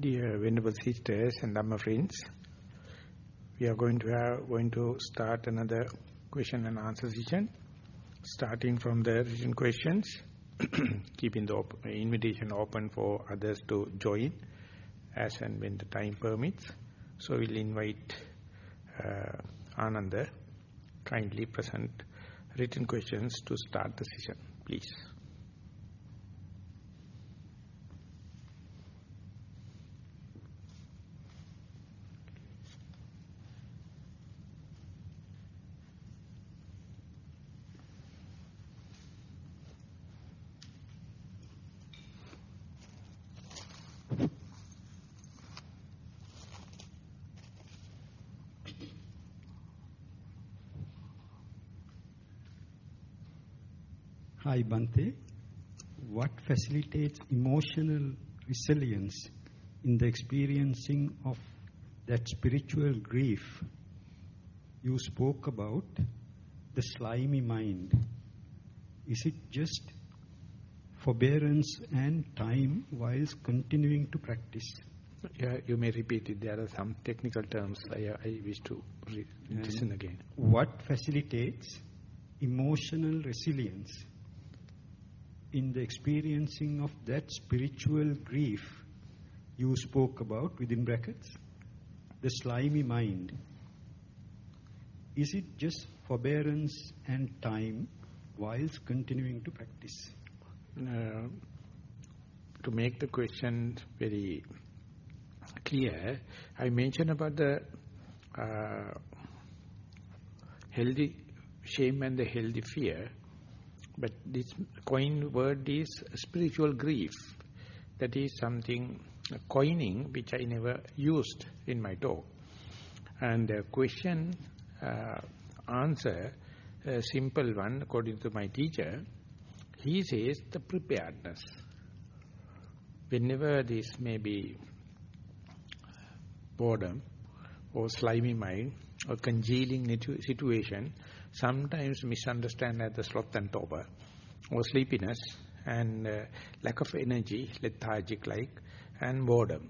Dear Venerable Sisters and Dhamma friends, we are going to start another question and answer session, starting from the written questions, keeping the invitation open for others to join as and when the time permits. So we'll invite Ananda, kindly present written questions to start the session, please. Hi Bhante, what facilitates emotional resilience in the experiencing of that spiritual grief you spoke about, the slimy mind? Is it just forbearance and time whilst continuing to practice? Yeah, you may repeat it. There are some technical terms I wish to listen again. What facilitates emotional resilience in the experiencing of that spiritual grief you spoke about, within brackets, the slimy mind? Is it just forbearance and time whilst continuing to practice? To make the question very clear, I mentioned about the healthy shame and the healthy fear. But this coined word is spiritual grief. That is something, coining, which I never used in my talk. And the question, answer, a simple one, according to my teacher, he says the preparedness. Whenever this may be boredom or slimy mind or congealing situation, sometimes misunderstand as the sloth and torpor, or sleepiness and lack of energy, lethargic-like, and boredom.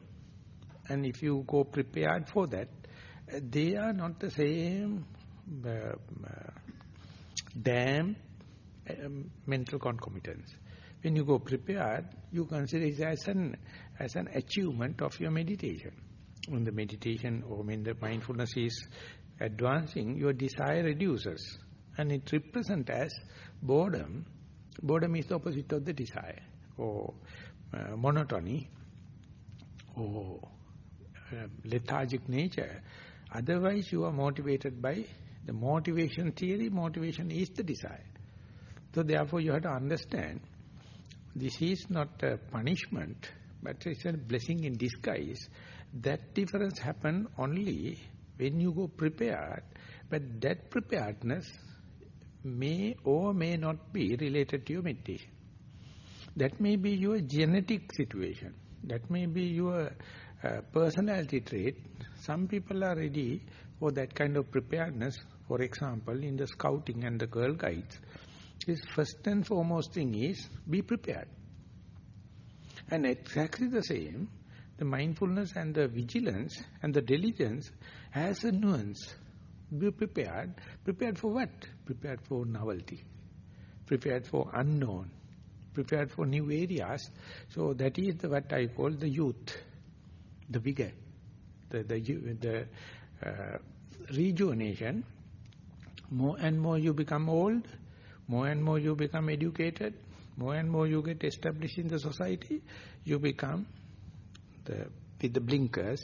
And if you go prepared for that, they are not the same damn mental concomitants. When you go prepared, you consider it as an achievement of your meditation. When the meditation or when the mindfulness is advancing, your desire reduces, and it represents as boredom. Boredom is the opposite of the desire, or monotony, or lethargic nature. Otherwise, you are motivated by the motivation theory. Motivation is the desire. So therefore, you have to understand, this is not a punishment, but it's a blessing in disguise. That difference happens only when you go prepared, but that preparedness may or may not be related to your meditation. That may be your genetic situation. That may be your personality trait. Some people are ready for that kind of preparedness. For example, in the scouting and the Girl Guides, this first and foremost thing is be prepared. And exactly the same, the mindfulness and the vigilance and the diligence has a nuance. Be prepared. Prepared for what? Prepared for novelty. Prepared for unknown. Prepared for new areas. So that is what I call the youth, the vigor, the rejuvenation. More and more you become old, more and more you become educated, more and more you get established in the society, you become with the blinkers,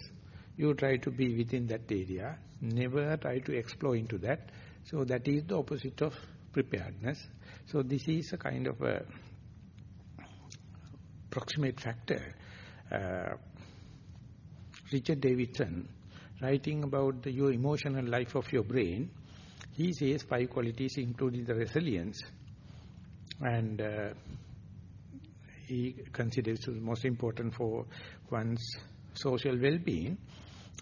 you try to be within that area, never try to explore into that. So that is the opposite of preparedness. So this is a kind of a proximate factor. Richard Davidson, writing about your emotional life of your brain, he says 5 qualities including the resilience, and he considers it most important for one's social well-being.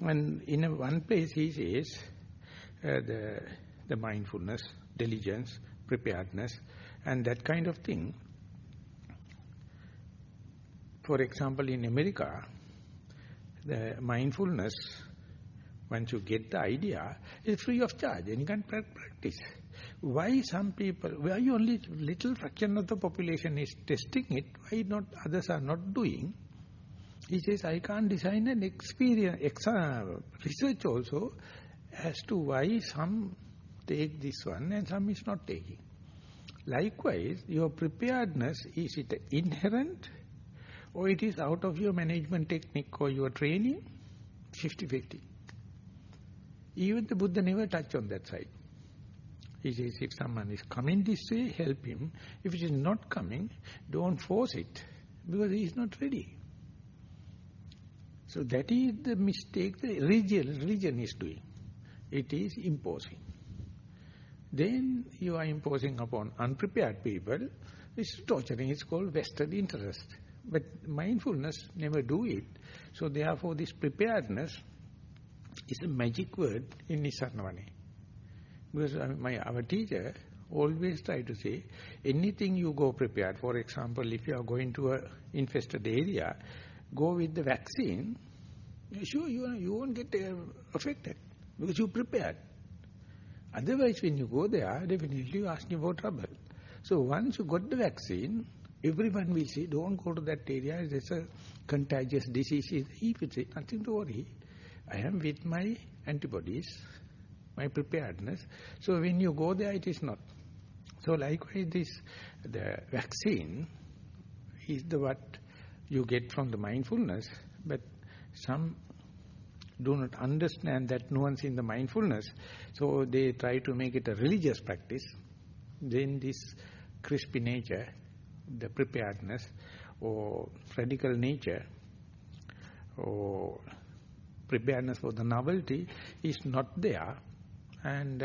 And in one place he says the mindfulness, diligence, preparedness, and that kind of thing. For example, in America, the mindfulness, once you get the idea, is free of charge and you can practice. Why some people, why only little fraction of the population is testing it, why not others are not doing? He says, I can't design an research also as to why some take this one and some is not taking. Likewise, your preparedness, is it inherent or it is out of your management technique or your training? 50-50. Even the Buddha never touched on that side. He says, if someone is coming this way, help him. If it is not coming, don't force it, because he is not ready. So that is the mistake the religion is doing. It is imposing. Then you are imposing upon unprepared people. It's torturing. It's called vested interest. But mindfulness never do it. So therefore this preparedness is a magic word in Nissarana. Because our teacher always try to say, anything you go prepared. For example, if you are going to an infested area, go with the vaccine, sure you won't get affected because you prepared. Otherwise, when you go there, definitely you are asking for trouble. So once you got the vaccine, everyone will say, don't go to that area, there's a contagious disease. He will say, nothing to worry. I am with my antibodies, my preparedness. So when you go there, it is not. So likewise, the vaccine is what you get from the mindfulness, but some do not understand that nuance in the mindfulness, so they try to make it a religious practice. Then this crispy nature, the preparedness, or radical nature, or preparedness for the novelty is not there, and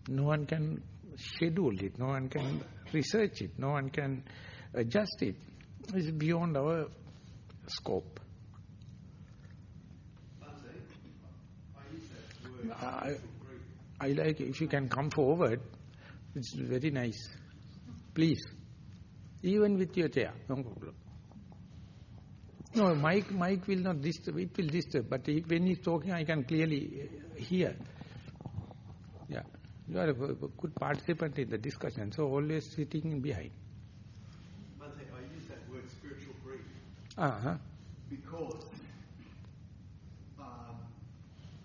no one can schedule it, no one can research it, no one can adjust it. It's beyond our scope. I like if you can come forward, it's very nice. Please. Even with your chair, no problem. No, mic will not disturb, it will disturb, but when he's talking I can clearly hear. Yeah, you are a good participant in the discussion, so always sitting behind. One thing, I use that word spiritual grief. Because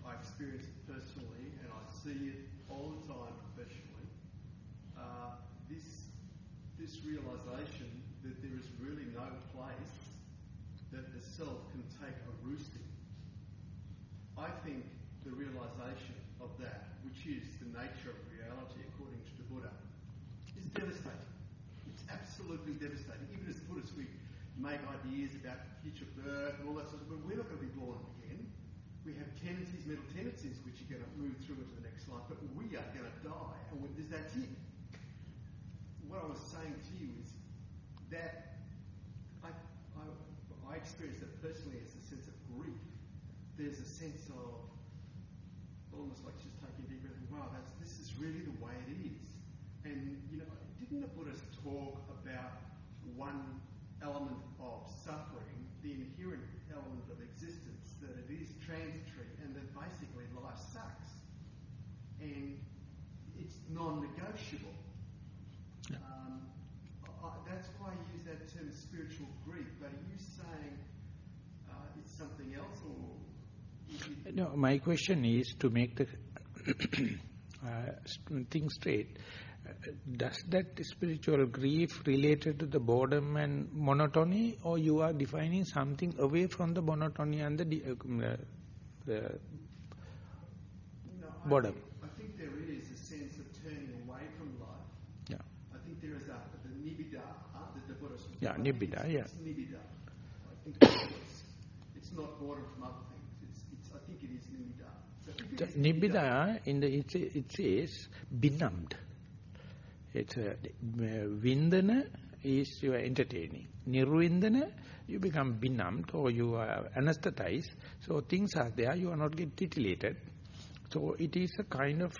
I experience it personally and I see it all the time professionally. This realisation that there is really no place that the self can take a roost in. I think the realisation of that, which is the nature of reality according to the Buddha, is devastating. It's absolutely devastating. Even as Buddhists, we make ideas about future birth and all that sort of stuff, but we're not going to be born again. We have tendencies, mental tendencies, which are going to move through into the next life, but we are going to die, and that's it. What I was saying to you is that I experience that personally as a sense of grief. There's a sense of almost like just taking a deep breath, wow, this is really the way it is. And, didn't the Buddhists talk about one element of suffering, the inherent element of existence, that it is transitory and that basically life sucks and it's non-negotiable? Yeah. That's why I use that term spiritual grief, but are you saying it's something else, or? No, my question is to make the thing straight. Does that spiritual grief related to the boredom and monotony, or you are defining something away from the monotony and the boredom? I think there is a sense of turning away from life. Yeah. I think there is the nibbida that the Buddhists was talking about. Yeah, nibbida, yeah. It's nibbida. I think it's not boredom from other things. I think it is nibbida. So nibbida, it says benumbed. It's vindana is you are entertaining. Nirvindana, you become benumbed or you are anesthetized. So things are there, you are not get titillated. So it is a kind of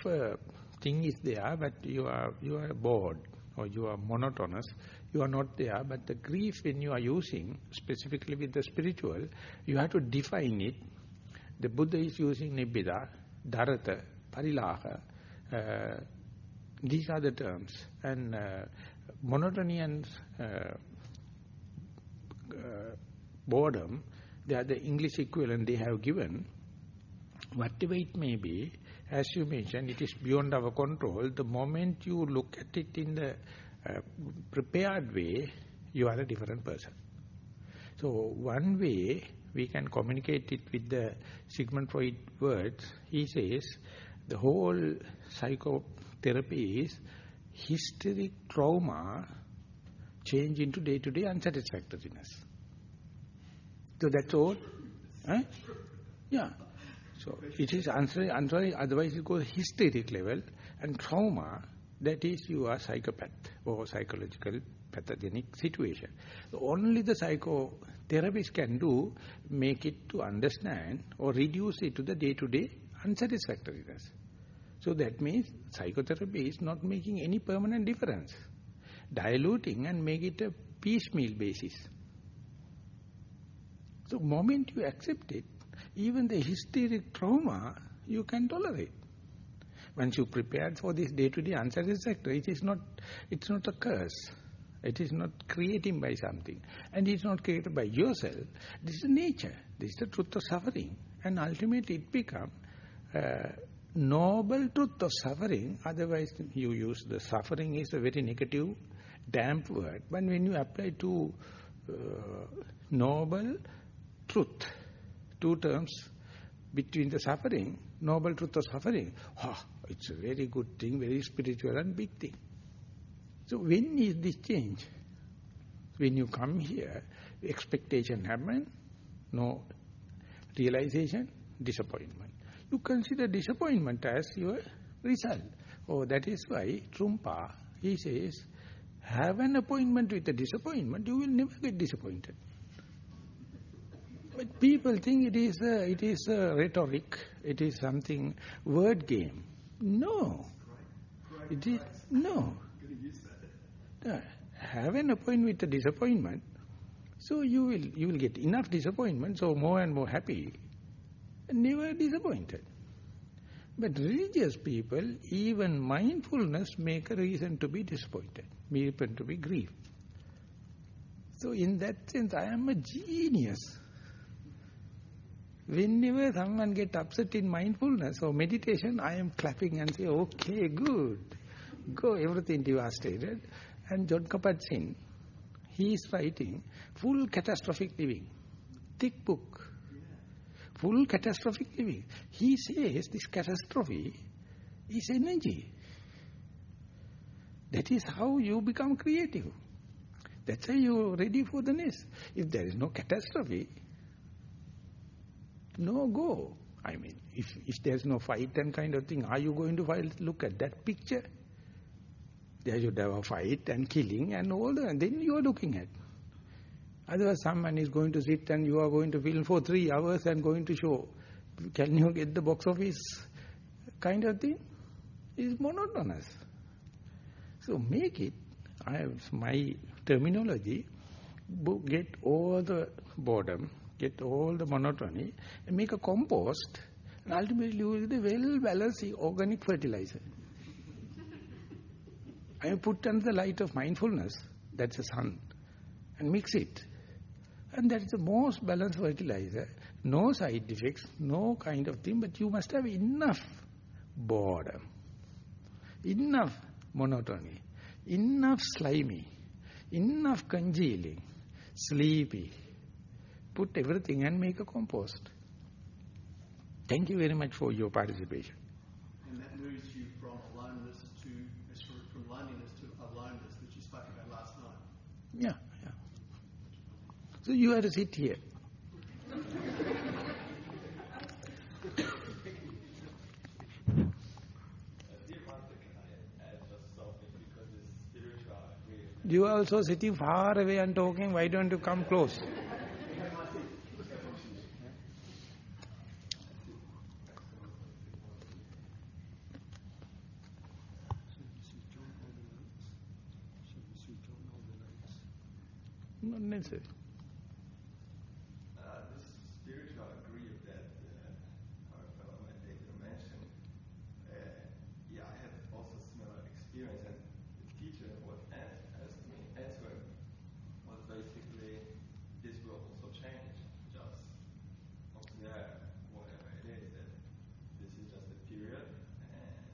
thing is there, but you are bored or you are monotonous. you are not there. But the grief when you are using, specifically with the spiritual, you have to define it. The Buddha is using nibbida, dharata, parilaha. These are the terms. And monotony and boredom, they are the English equivalent they have given. Whatever it may be, as you mentioned, it is beyond our control. The moment you look at it in the prepared way, you are a different person. So one way we can communicate it with the Sigmund Freud words, he says, the whole psychotherapy is hysteric trauma change into day-to-day unsatisfactoriness. So that's all. Yeah. So it is otherwise it goes hysteric level, and trauma, that is you are psychopath or psychological pathogenic situation. So only the psychotherapist can do, make it to understand or reduce it to the day-to-day unsatisfactoriness. So that means psychotherapy is not making any permanent difference. Diluting and make it a piecemeal basis. So moment you accept it, even the hysteric trauma, you can tolerate. Once you prepared for this day-to-day unsatisfactory, it's not a curse. It is not created by something. And it's not created by yourself. This is nature. This is the truth of suffering. And ultimately it becomes noble truth of suffering. Otherwise you use the suffering is a very negative, damp word. But when you apply to noble truth, two terms between the suffering, noble truth of suffering, it's a very good thing, very spiritual and big thing. So when is this change? When you come here, expectation happen, no realization, disappointment. You consider disappointment as your result. Oh, that is why Trungpa, he says, have an appointment with the disappointment, you will never get disappointed. But people think it is a rhetoric, it is something, word game. No. It is, no. Have an appointment with the disappointment, so you will get enough disappointment, so more and more happy, and never disappointed. But religious people, even mindfulness make a reason to be disappointed, reason to be grieved. So in that sense, I am a genius. Whenever someone gets upset in mindfulness or meditation, I am clapping and say, okay, good. Go, everything devastated. And John Kabat-Zinn, he is writing full catastrophic living. Thick book. Full catastrophic living. He says this catastrophe is energy. That is how you become creative. That's how you are ready for the next. If there is no catastrophe, no go. I mean, if there's no fight and kind of thing, are you going to fight? Look at that picture. There should have a fight and killing and all that, and then you are looking at. Otherwise, someone is going to sit and you are going to film for 3 hours and going to show. Can you get the box office kind of thing? It's monotonous. So make it, my terminology, get all the boredom, get all the monotony, and make a compost, and ultimately you will be well-balanced organic fertilizer. I put under the light of mindfulness, that's the sun, and mix it. And that is the most balanced fertilizer. No side effects, no kind of thing, but you must have enough boredom, enough monotony, enough slimy, enough congealing, sleepy. Put everything and make a compost. Thank you very much for your participation. And that moves you from aloneness from loneliness to aloneness, which you spoke about last night. Yeah. So you have to sit here. You are also sitting far away and talking. Why don't you come close? not necessary. This spiritual grief that our fellow meditator mentioned, yeah, I had also similar experience, and the teacher was answering was basically, this will also change, just observe whatever it is, that this is just a period, and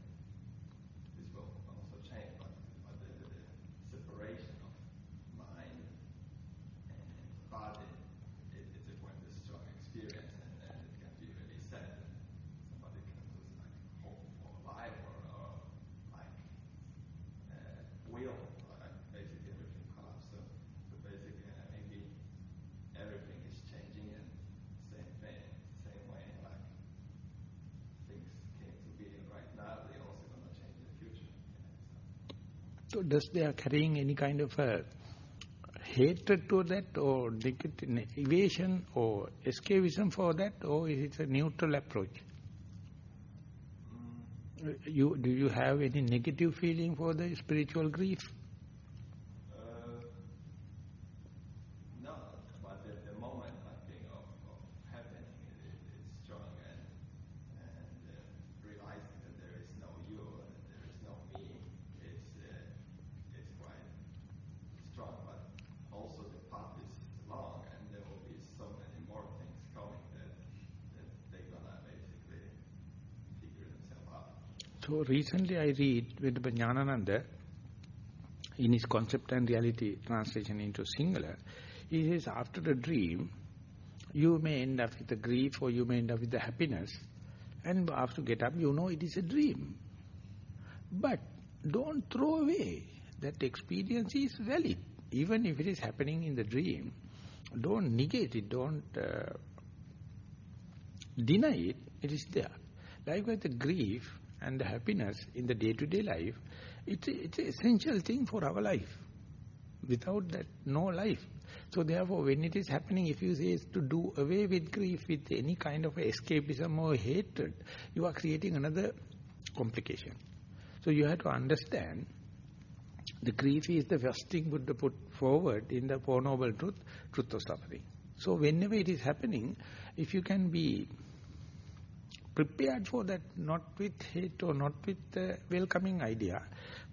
this will also change, but the separation of mind and body, it's a quite a strong experience, and it can be really sad. Somebody can lose like hope for life, or like will, like basically everything collapses. So basically maybe everything is changing, and same thing, same way, like things came to be right now, they also gonna change in the future. So does they are carrying any kind of a hatred to that, or evasion or escapism for that, or is it a neutral approach? Do you have any negative feeling for the spiritual grief? No, but the moment I think of happening is strong, and realizing that there is no you and there is no me, it's quite strong, but also the path is long, and there will be so many more things coming that they're gonna basically figure themselves out. So recently I read with Jnanananda, in his Concept and Reality translation into Sinhala, he says after a dream, you may end up with the grief or you may end up with the happiness, and after get up you know it is a dream. But don't throw away. That experience is valid. Even if it is happening in the dream, don't negate it, don't deny it, it is there. Likewise the grief and the happiness in the day-to-day life, it's an essential thing for our life. Without that, no life. So therefore, when it is happening, if you say to do away with grief with any kind of escapism or hatred, you are creating another complication. So you have to understand, the grief is the first thing Buddha put forward in the Four Noble Truth of Suffering. So whenever it is happening, if you can be prepared for that, not with hate or not with welcoming idea,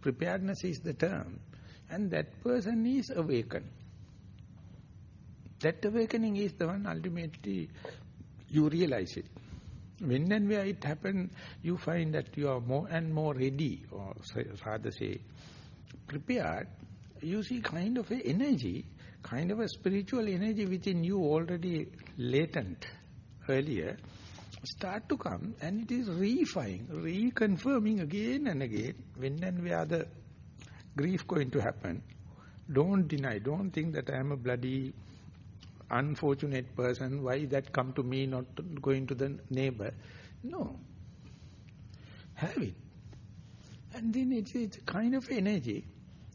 preparedness is the term, and that person is awakened. That awakening is the one ultimately you realize it. When and where it happens, you find that you are more and more ready, or rather say prepared. You see kind of an energy, kind of a spiritual energy within you already latent earlier, start to come, and it is reconfirming again and again when and where the grief going to happen. Don't deny, don't think that I am a bloody unfortunate person, why that come to me, not going to the neighbor. No. Have it. And then it's a kind of energy.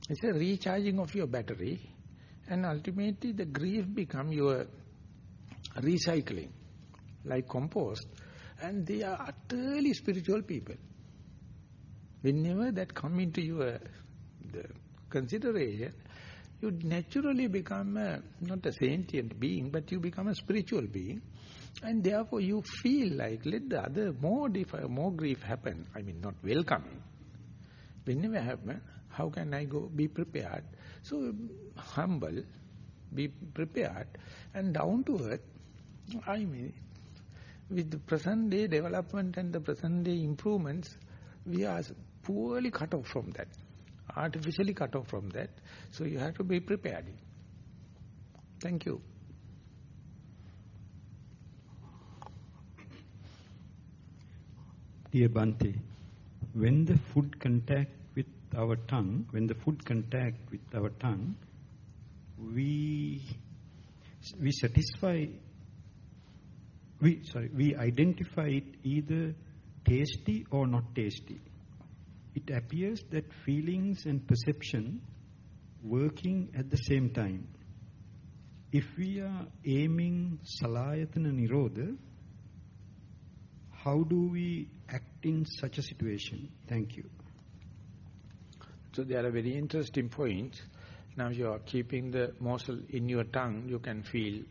It's a recharging of your battery, and ultimately the grief become your recycling, like compost, and they are utterly spiritual people. Whenever that come into your the consideration, you naturally become not a sentient being, but you become a spiritual being, and therefore you feel like let the other more grief happen. I mean, not welcoming. Whenever happen, how can I go? Be prepared. So humble, be prepared, and down to earth. I mean, with the present day development and the present day improvements, we are poorly cut off from that, artificially cut off from that. So you have to be prepared. Thank you. Dear Bhante, when the food contact with our tongue, we identify it either tasty or not tasty. It appears that feelings and perception working at the same time. If we are aiming Salayatana Nirodha, how do we act in such a situation? Thank you. So there are very interesting points. Now you are keeping the morsel in your tongue, you can feel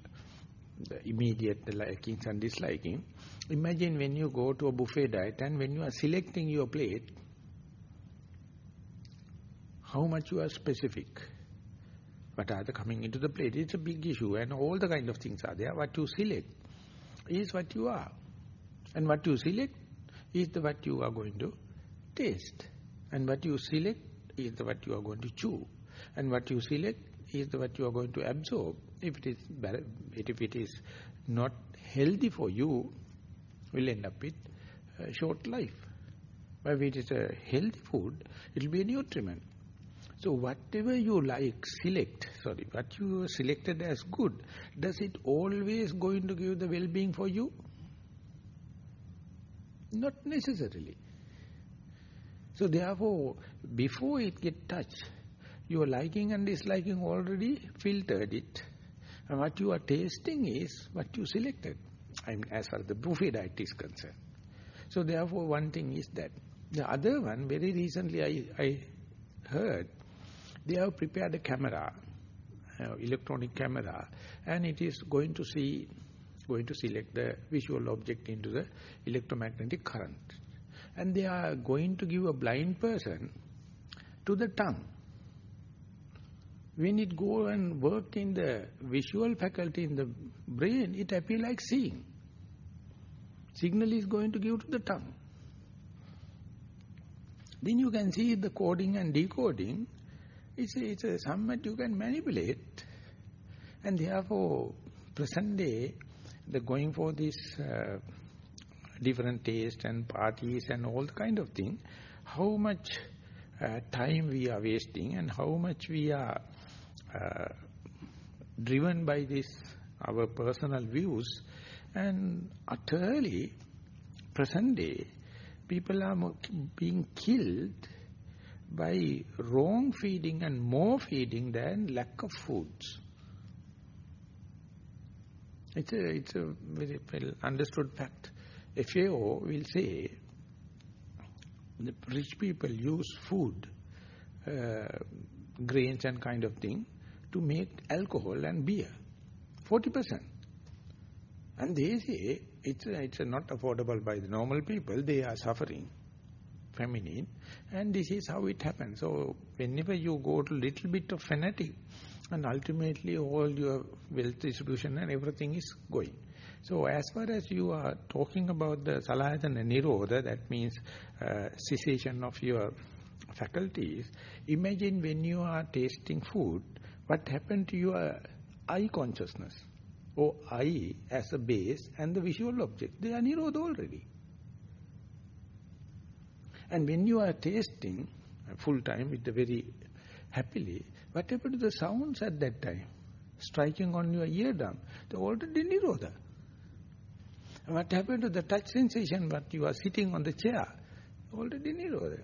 the immediate likings and disliking. Imagine when you go to a buffet diet and when you are selecting your plate, how much you are specific. What are the coming into the plate? It's a big issue and all the kind of things are there. What you select is what you are. And what you select is what you are going to taste. And what you select is what you are going to chew. And what you select is what you are going to absorb. If it is not healthy for you, will end up with a short life. But if it is a healthy food, it will be a nutriment. So whatever you like, what you selected as good, does it always going to give the well-being for you? Not necessarily. So therefore, before it get touched, your liking and disliking already filtered it. And what you are tasting is what you selected. I mean, as far as the buffet diet is concerned. So therefore, one thing is that. The other one, very recently I heard, they have prepared a camera, electronic camera, and it is going to select the visual object into the electromagnetic current. And they are going to give a blind person to the tongue. When it go and work in the visual faculty in the brain, it appears like seeing. Signal is going to give to the tongue. Then you can see the coding and decoding. It's a somewhat you can manipulate. And therefore, present day, they're going for this different taste and parties and all the kind of thing. How much time we are wasting and how much we are driven by this, our personal views, and utterly, present day, people are being killed by wrong feeding and more feeding than lack of foods. It's a very well understood fact. FAO will say the rich people use food, grains and kind of thing, to make alcohol and beer, 40%. And they say it's not affordable by the normal people, they are suffering, feminine, and this is how it happens. So whenever you go to little bit of fanatic, and ultimately all your wealth distribution and everything is going. So as far as you are talking about the salayatana nirodha, that means cessation of your faculties, imagine when you are tasting food, what happened to your eye consciousness, or eye as a base and the visual object, they are nirodha already. And when you are tasting full time with the very happily, what happened to the sounds at that time? Striking on your eardrum, they are already nirodha. And what happened to the touch sensation, what you are sitting on the chair, already nirodha.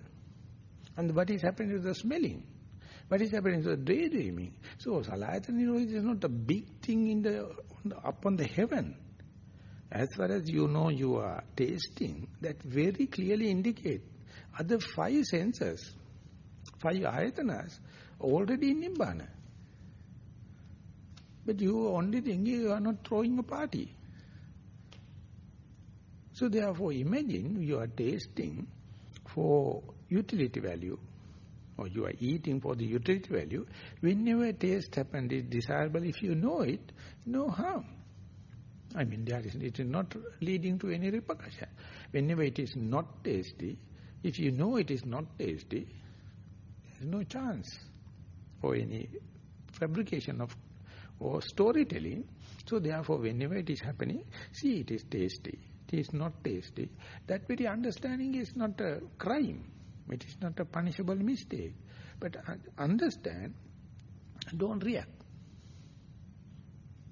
And what is happening to the smelling? What is happening to the daydreaming? So salayatana nirodha is not a big thing up on the heaven. As far as you know you are tasting, that very clearly indicate other 5 senses, 5 ayatanas, already in Nibbana. But you only think you are not throwing a party. So therefore imagine you are tasting for utility value, or you are eating for the utility value. Whenever a taste happens, it is desirable. If you know it, no harm. I mean, it is not leading to any repercussion. Whenever it is not tasty, if you know it is not tasty, there is no chance for any fabrication of or storytelling. So therefore, whenever it is happening, see it is tasty, it is not tasty. That very understanding is not a crime. It is not a punishable mistake. But understand, don't react.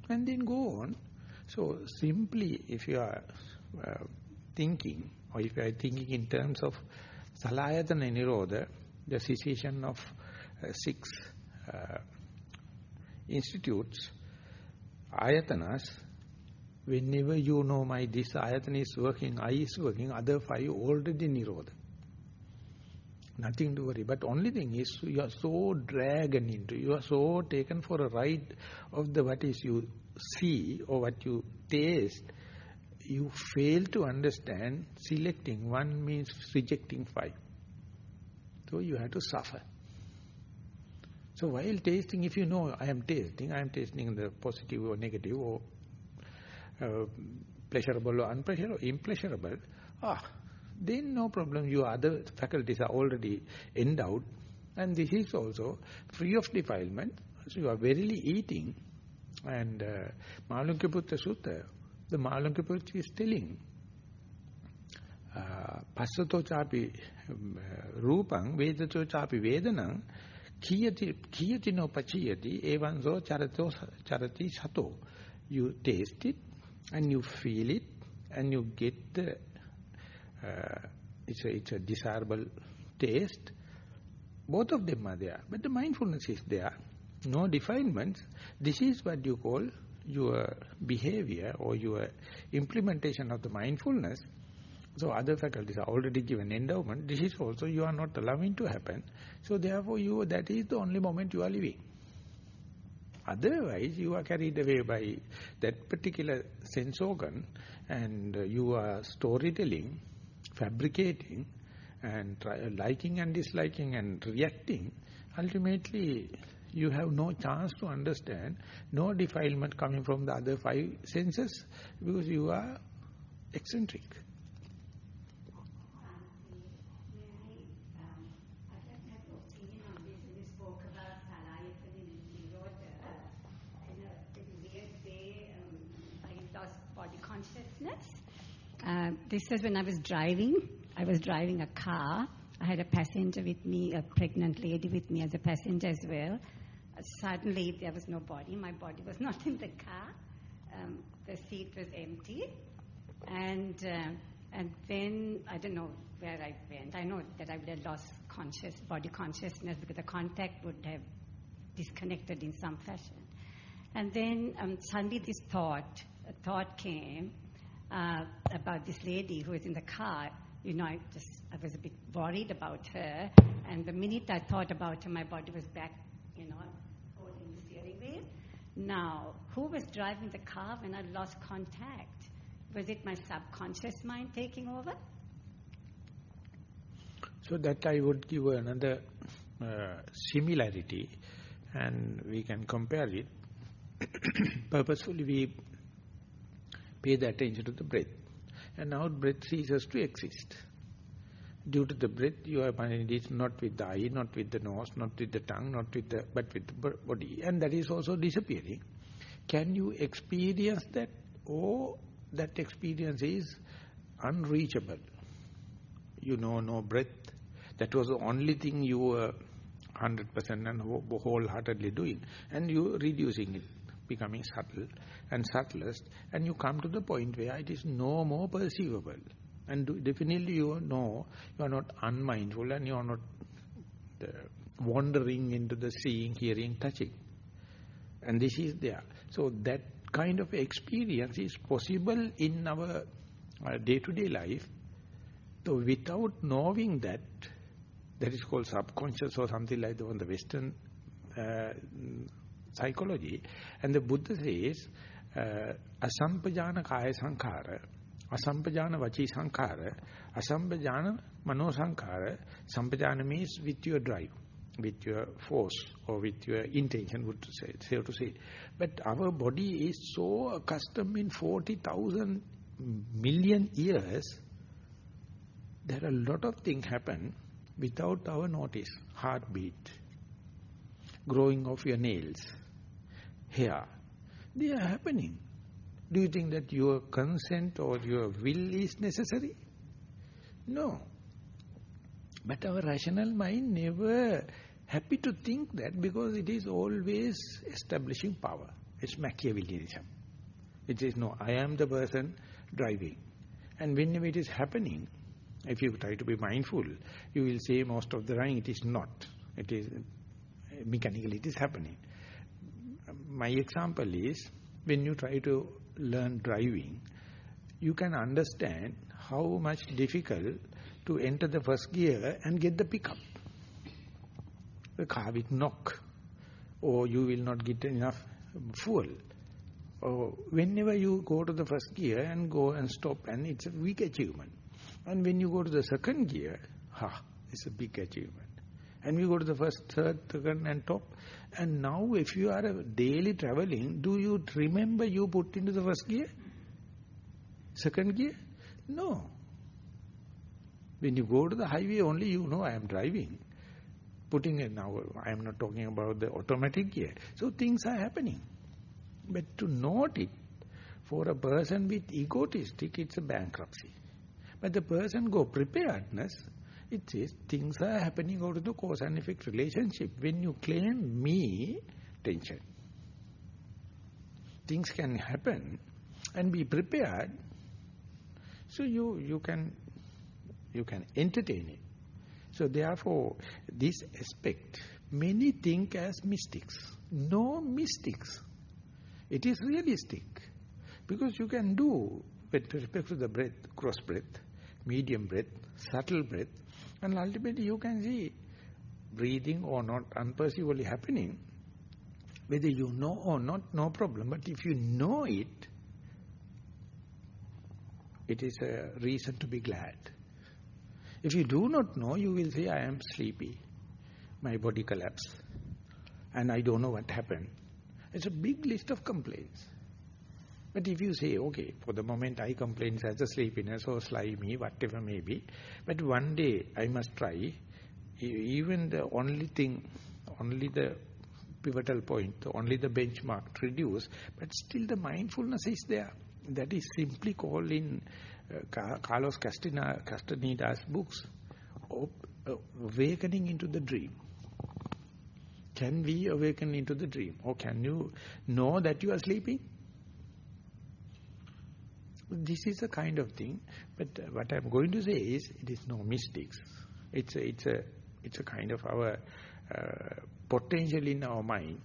And then go on. So simply, if you are thinking, or if you are thinking in terms of salayatana nirodha, the cessation of 6 institutes, ayatanas, whenever you know this ayatana is working, eye is working, other 5 already nirodha. Nothing to worry. But only thing is, you are so dragged into, you are so taken for a ride of the what is you see or what you taste, you fail to understand selecting one means rejecting 5. So you have to suffer. So while tasting, if you know I am tasting the positive or negative or pleasurable or unpleasurable, impreasurable, then no problem, your other faculties are already endowed, and this is also free of defilement, so you are verily eating. And Mahalankaputta Sutta, the Mahalankaputta is telling, Passato chapi rupang, vedato chapi vedanang, kiyati no pachiyati, evanso charati sato. You taste it, and you feel it, and you get the it's a desirable taste. Both of them are there, but the mindfulness is there. No defilements. This is what you call your behavior or your implementation of the mindfulness. So other faculties are already given endowment. This is also you are not allowing to happen. So therefore that is the only moment you are living. Otherwise you are carried away by that particular sense organ, and you are storytelling, fabricating, and liking and disliking and reacting. Ultimately, you have no chance to understand, no defilement coming from the other 5 senses, because you are eccentric. I'd like to have your opinion on this. When you spoke about Salayapani and Nirodha, in a weird way, I lost body consciousness. This was when I was driving. I was driving a car. I had a passenger with me, a pregnant lady with me as a passenger as well. Suddenly, there was no body. My body was not in the car. The seat was empty. And then, I don't know where I went. I know that I would have lost body consciousness, because the contact would have disconnected in some fashion. And then suddenly this thought came about this lady who was in the car. You know, I was a bit worried about her. And the minute I thought about her, my body was back, holding the steering wheel. Now, who was driving the car when I lost contact? Was it my subconscious mind taking over? So that I would give another similarity, and we can compare it. Purposefully we pay the attention to the breath. And now breath ceases to exist. Due to the breath, your mind is not with the eye, not with the nose, not with the tongue, but with the body. And that is also disappearing. Can you experience that? Or that experience is unreachable? You know, no breath. That was the only thing you were 100% and wholeheartedly doing. And you reducing it, becoming subtle and subtlest, and you come to the point where it is no more perceivable. And definitely you know you are not unmindful, and you are not wandering into the seeing, hearing, touching. And this is there. So that kind of experience is possible in our day-to-day life. So without knowing that is called subconscious or something like that on the Western psychology. And the Buddha says, asampajana kaya sankhara, asampajana vachi sankhara, asampajana mano sankhara. Sampajana means with your drive, with your force, or with your intention, would say to say. But our body is so accustomed in 40,000 million years, there are a lot of things happen without our notice. Heartbeat, growing of your nails, hair, they are happening. Do you think that your consent or your will is necessary? No. But our rational mind never happy to think that, because it is always establishing power. It's Machiavellianism. It says, no, I am the person driving. And whenever it is happening, if you try to be mindful, you will say most of the time it is not. It is mechanically it is happening. My example is, when you try to learn driving, you can understand how much difficult to enter the first gear and get the pickup. The car will knock, or you will not get enough fuel. Or whenever you go to the first gear and go and stop, and it's a big achievement. And when you go to the second gear, it's a big achievement. And we go to the first, third, second and top. And now if you are daily traveling, do you remember you put into the first gear? Second gear? No. When you go to the highway only, you know I am driving. Putting it now, I am not talking about the automatic gear. So things are happening. But to note it, for a person with egotistic, it's a bankruptcy. But the person go preparedness, it says things are happening out of the cause and effect relationship. When you claim me, tension. Things can happen and be prepared. So you can entertain it. So therefore, this aspect, many think as mystics. No mystics. It is realistic. Because you can do, with respect to the breath, cross breath, medium breath, subtle breath, and ultimately you can see breathing or not unperceivably happening. Whether you know or not, no problem. But if you know it, it is a reason to be glad. If you do not know, you will say, I am sleepy. My body collapsed. And I don't know what happened. It's a big list of complaints. But if you say, okay, for the moment I complain as a sleepiness or slimy, whatever may be, but one day I must try, even the only thing, only the pivotal point, only the benchmark to reduce, but still the mindfulness is there. That is simply called in Carlos Castaneda's books, awakening into the dream. Can we awaken into the dream? Or can you know that you are sleeping? This is a kind of thing. But what I'm going to say is, it is no mystics. It's a kind of our potential in our mind.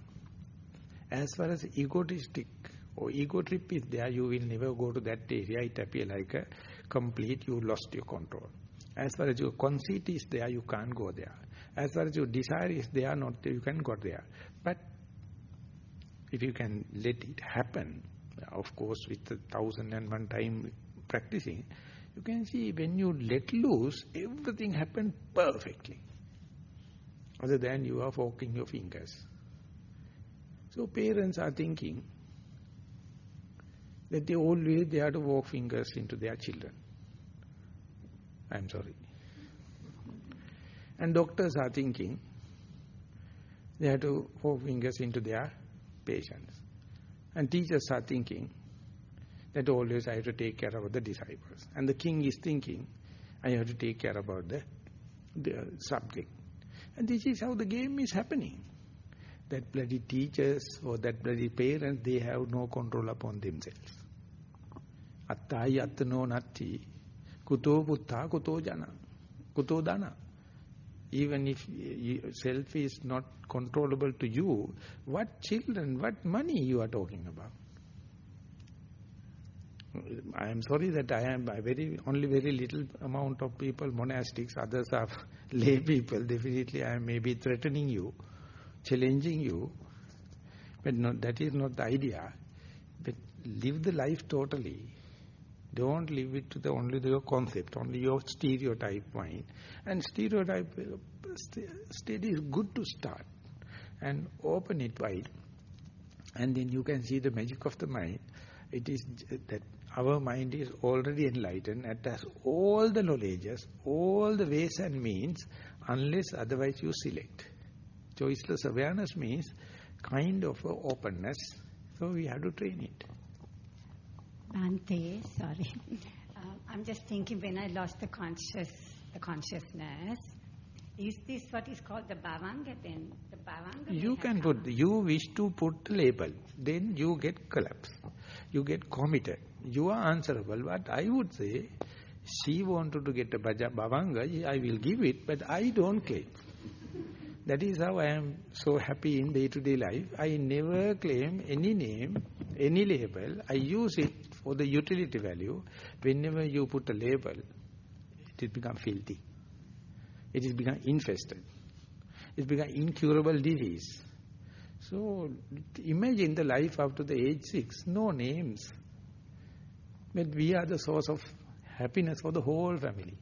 As far as egotistic or ego trip is there, you will never go to that area. It appears like a complete, you lost your control. As far as your conceit is there, you can't go there. As far as your desire is there, you can go there. But if you can let it happen, of course with 1,001 time practicing, you can see when you let loose, everything happens perfectly. Other than you are forking your fingers. So parents are thinking that they have to walk fingers into their children. I'm sorry. And doctors are thinking they have to walk fingers into their patients. And teachers are thinking that always I have to take care of the disciples. And the king is thinking, I have to take care about the subject. And this is how the game is happening. That bloody teachers or that bloody parents, they have no control upon themselves. Attai attano natti, kuto putta, kuto jana, kuto dana. Even if self is not controllable to you, what children, what money you are talking about? I am sorry that I am only very little amount of people, monastics, others are lay people. Definitely I may be threatening you, challenging you, but that is not the idea. But live the life totally. Don't live it to only your concept, only your stereotype mind. And stereotype state is good to start and open it wide. And then you can see the magic of the mind. It is that our mind is already enlightened and has all the knowledges, all the ways and means, unless otherwise you select. Choiceless awareness means kind of openness. So we have to train it. Bhante, sorry. I'm just thinking when I lost the consciousness, is this what is called the bhavanga then? The bhavanga. You can put, you wish to put the label, then you get collapsed. You get committed. You are answerable. But I would say, she wanted to get a bhavanga, I will give it, but I don't claim. That is how I am so happy in day-to-day life. I never claim any name, any label. I use it for the utility value. Whenever you put a label, it has become filthy. It has become infested. It has become incurable disease. So imagine the life after the age 6, no names. But we are the source of happiness for the whole family.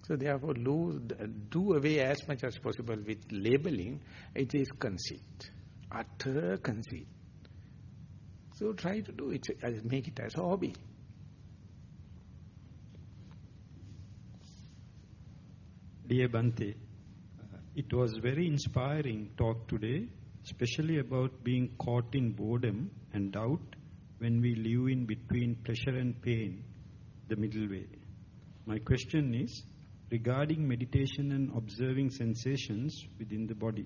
So therefore do away as much as possible with labeling. It is conceit, utter conceit. So try to do it, make it as a hobby. Dear Bhante, it was very inspiring talk today, especially about being caught in boredom and doubt when we live in between pleasure and pain, the middle way. My question is regarding meditation and observing sensations within the body.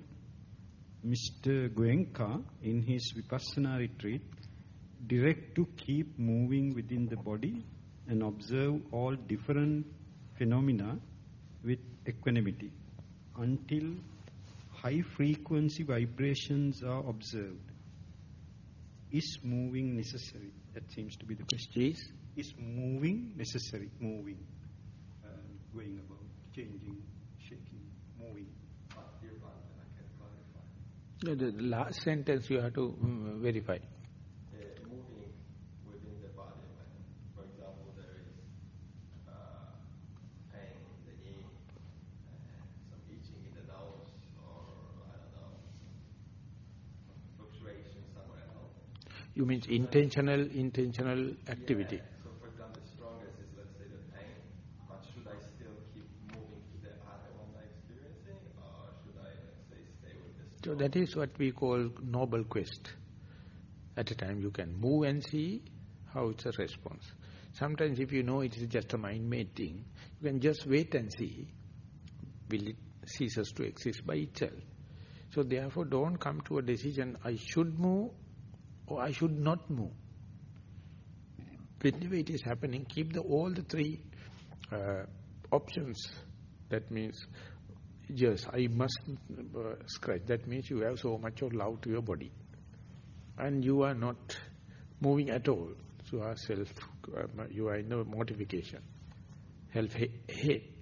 Mr. Goenka, in his Vipassana retreat, direct to keep moving within the body and observe all different phenomena with equanimity until high frequency vibrations are observed. Is moving necessary? That seems to be the question. Is moving necessary? Moving. Going about, changing, shaking, moving. Dear Bhante, I can clarify. The last sentence you have to verify. Moving within the body, when, for example, there is pain in the knee, some itching in the nose, or I don't know, some fluctuation somewhere else. You mean intentional activity. Yeah. So for example, the strongest is, let's say, the pain, but should I still keep moving to the other one I'm experiencing, or should I, let's say, stay with this? So that is what we call noble quest. At a time you can move and see how it's a response. Sometimes if you know it is just a mind-made thing, you can just wait and see, will it ceases to exist by itself. So therefore don't come to a decision, I should move or I should not move. Whenever it is happening, keep all the three options. That means, yes, I must scratch. That means you have so much of love to your body. And you are not moving at all. So you are in the mortification, hate.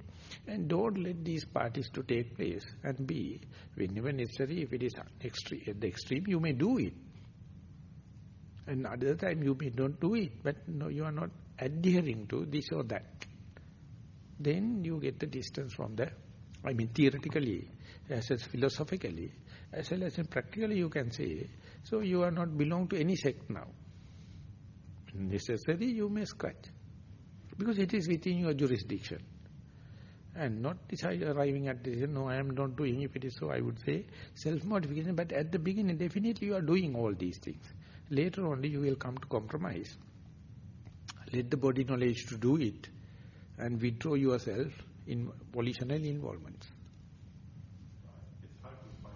And don't let these parties to take place. And be, whenever necessary, if it is at the extreme, you may do it. And other time you may not do it, but no, you are not adhering to this or that. Then you get the distance from the, I mean theoretically, as well as philosophically, as well as practically you can say, so you are not belong to any sect now. Necessary you may scratch, because it is within your jurisdiction. And not arriving at decision, no, I am not doing, if it is so, I would say self-modification, but at the beginning definitely you are doing all these things. Later only you will come to compromise. Let the body knowledge to do it and withdraw yourself in volitional involvement. It's hard to find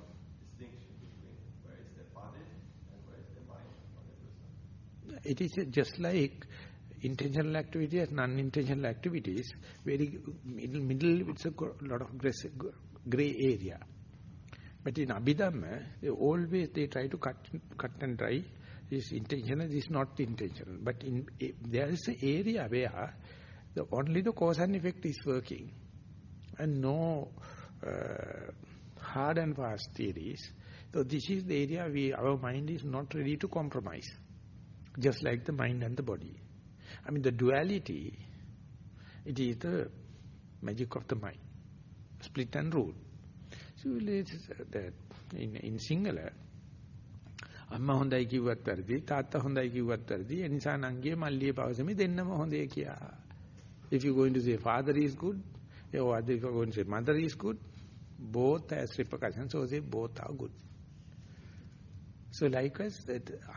distinction between where is the body and where is the mind when they do something. It is just like intentional activities and non-intentional activities. Very middle it's a lot of grey area. But in Abhidhamma, they try to cut and dry. This is intentional, this is not intentional. But there is an area where only the cause and effect is working. And no hard and fast theories. So this is the area our mind is not ready to compromise. Just like the mind and the body. I mean the duality, it is the magic of the mind. Split and rule. So that in Sinhala, Amma hondai kiwat tardi, Tata hondai kiwat tardi, enisa nange malliye pavasami dennama hondaya kiya. If you are going to say father is good, or if you are going to say mother is good, both has repercussions, so they both are good. So likewise,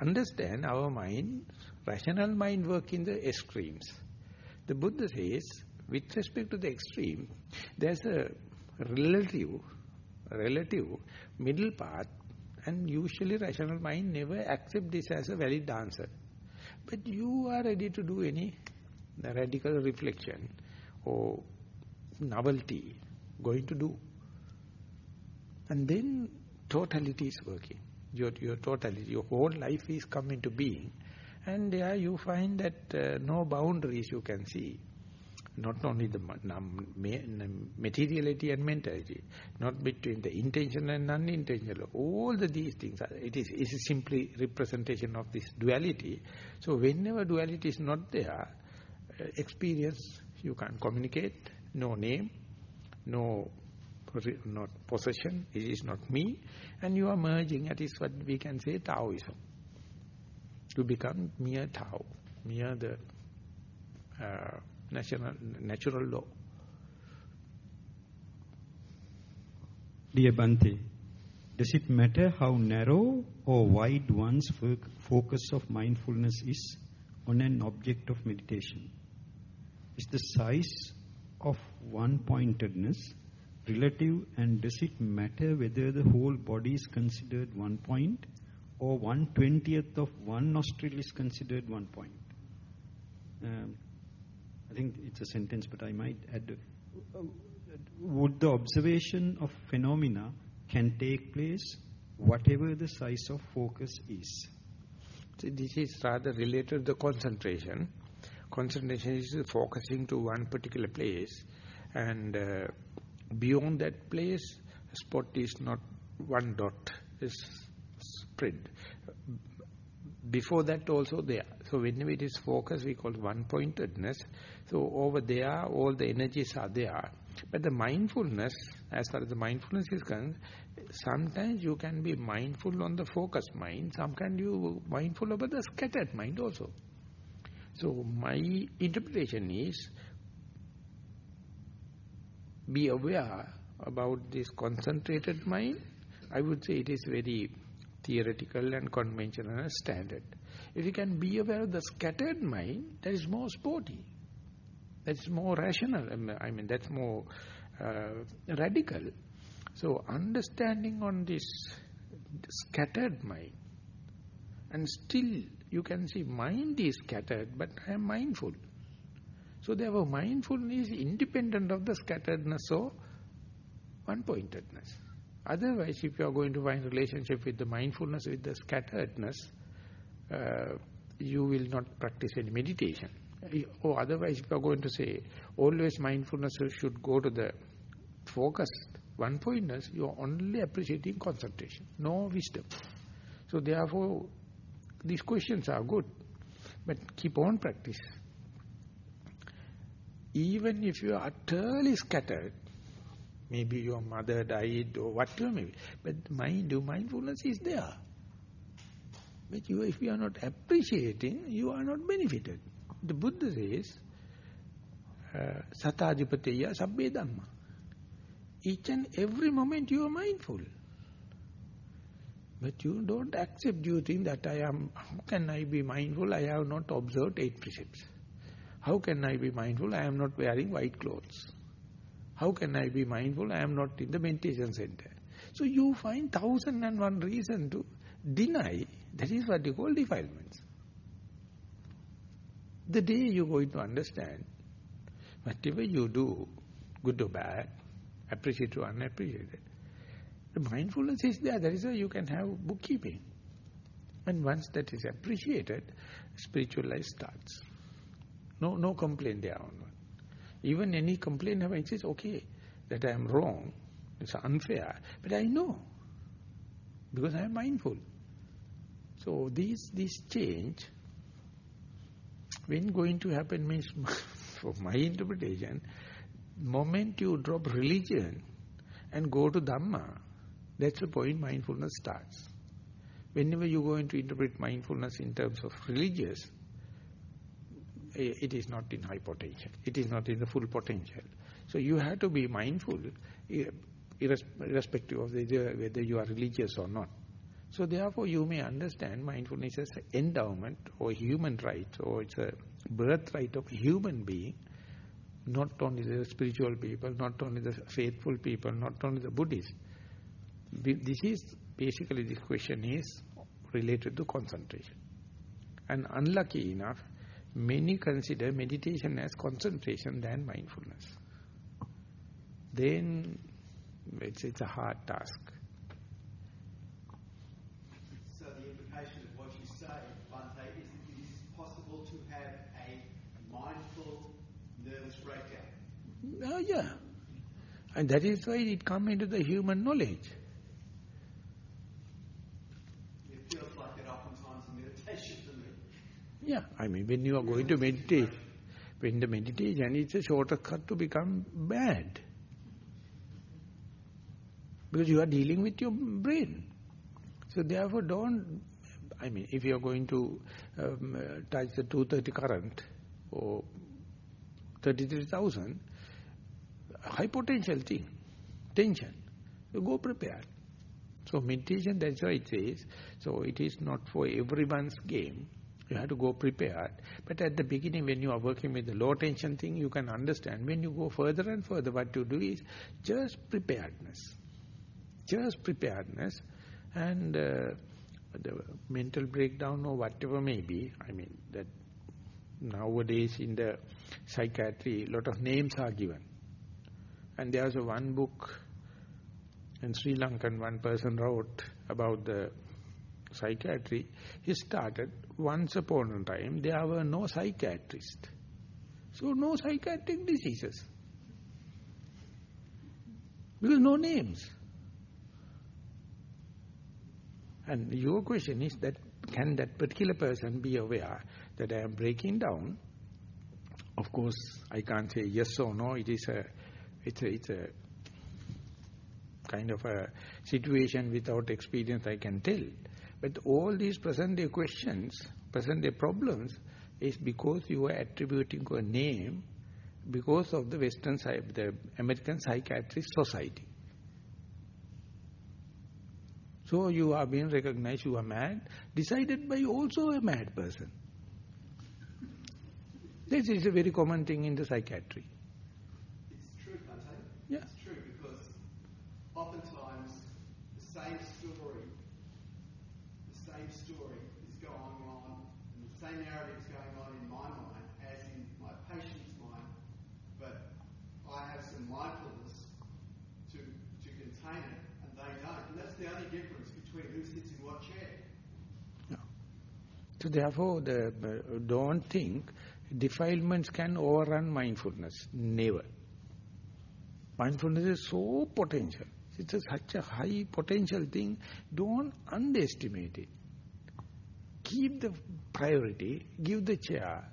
understand our mind, rational mind work in the extremes. The Buddha says, with respect to the extreme, there's a relative middle path, and usually rational mind never accept this as a valid answer. But you are ready to do any radical reflection or novelty, going to do. And then totality is working. Your totality, your whole life is come into being. And there you find that no boundaries you can see. Not only the materiality and mentality, not between the intentional and unintentional. All these things, it is simply representation of this duality. So whenever duality is not there, experience, you can't communicate, no name, no not possession, it is not me, and you are merging, that is what we can say Taoism. To become mere Tao, mere the natural law. Dear Bhante, does it matter how narrow or wide one's focus of mindfulness is on an object of meditation? Is the size of one-pointedness relative, and does it matter whether the whole body is considered 1 point or 1/20th of one nostril is considered 1 point? I think it's a sentence, but I might add, would the observation of phenomena can take place whatever the size of focus is? So this is rather related to the concentration. Concentration is focusing to one particular place, and beyond that place, spot is not one dot, is spread. Before that also there. So whenever it is focus, we call one-pointedness. So over there, all the energies are there. But the mindfulness, as far as the mindfulness is concerned, sometimes you can be mindful on the focused mind, sometimes you mindful about the scattered mind also. So my interpretation is, be aware about this concentrated mind. I would say it is very theoretical and conventional and standard. If you can be aware of the scattered mind, that is more sporty. That's more rational. I mean, that's more radical. So understanding on this scattered mind, and still you can see mind is scattered, but I am mindful. So therefore mindfulness is independent of the scatteredness or one-pointedness. Otherwise, if you are going to find relationship with the mindfulness, with the scatteredness, you will not practice any meditation. Or otherwise, if you are going to say, always mindfulness should go to the focused one-pointedness, you are only appreciating concentration, no wisdom. So therefore, these questions are good, but keep on practice. Even if you are utterly scattered, maybe your mother died or whatever maybe, but mindfulness is there. But if you are not appreciating, you are not benefited. The Buddha says, Satadipateya sabbe dhamma. Each and every moment you are mindful. But you don't accept, you think that how can I be mindful? I have not observed 8 precepts. How can I be mindful? I am not wearing white clothes. How can I be mindful? I am not in the meditation center. So you find 1001 reason to deny. That is what you call defilements. The day you are going to understand, whatever you do, good or bad, appreciated or unappreciated, the mindfulness is there. That is why you can have bookkeeping. And once that is appreciated, spiritual life starts. No complaint there on. Even any complaint it says, okay, that I am wrong, it's unfair, but I know, because I am mindful. So this change, when going to happen means, for my interpretation, moment you drop religion and go to Dhamma, that's the point mindfulness starts. Whenever you go into interpret mindfulness in terms of religious, it is not in high potential. It is not in the full potential. So you have to be mindful, irrespective of whether you are religious or not. So therefore you may understand mindfulness as an endowment or human right, or it's a birthright of a human being, not only the spiritual people, not only the faithful people, not only the Buddhists. This is, basically this question is related to concentration. And unlucky enough, many consider meditation as concentration than mindfulness. Then it's a hard task. So the implication of what you say, Bhante, is that it is possible to have a mindful nervous nervous breakdown. Oh, yeah. And that is why it comes into the human knowledge. It feels like that oftentimes in meditation for me. Yeah, I mean, when you are going to meditate, when the meditation is a shortcut to become bad. Because you are dealing with your brain. So therefore don't, I mean, if you are going to touch the 230 current or 33,000, high potential thing, tension, you go prepared. So meditation, that's why it says, so it is not for everyone's game. You have to go prepared. But at the beginning, when you are working with the low tension thing, you can understand. When you go further and further, what you do is just preparedness. Just preparedness. And the mental breakdown or whatever may be, I mean, that nowadays in the psychiatry, a lot of names are given. And there's one book in Sri Lankan, one person wrote about the psychiatry. He started, once upon a time, there were no psychiatrists. So no psychiatric diseases. Because no names. And your question is that, can that particular person be aware that I am breaking down? Of course, I can't say yes or no. It's a kind of a situation without experience I can tell. But all these present-day questions, present-day problems, is because you are attributing a name because of the the American Psychiatric Society. So you are being recognized, you are mad, decided by also a mad person. This is a very common thing in the psychiatry. It's true, Bhante. Yeah. It's true because oftentimes the same story is going on, and the same narrative is going on in my mind as in my patient's mind, but I have some mindfulness to contain it, and they don't. And that's the only difference between who sits in what chair. Yeah. So therefore, don't think defilements can overrun mindfulness. Never. Mindfulness is so potential. It's such a high potential thing. Don't underestimate it. Keep the priority, give the chair.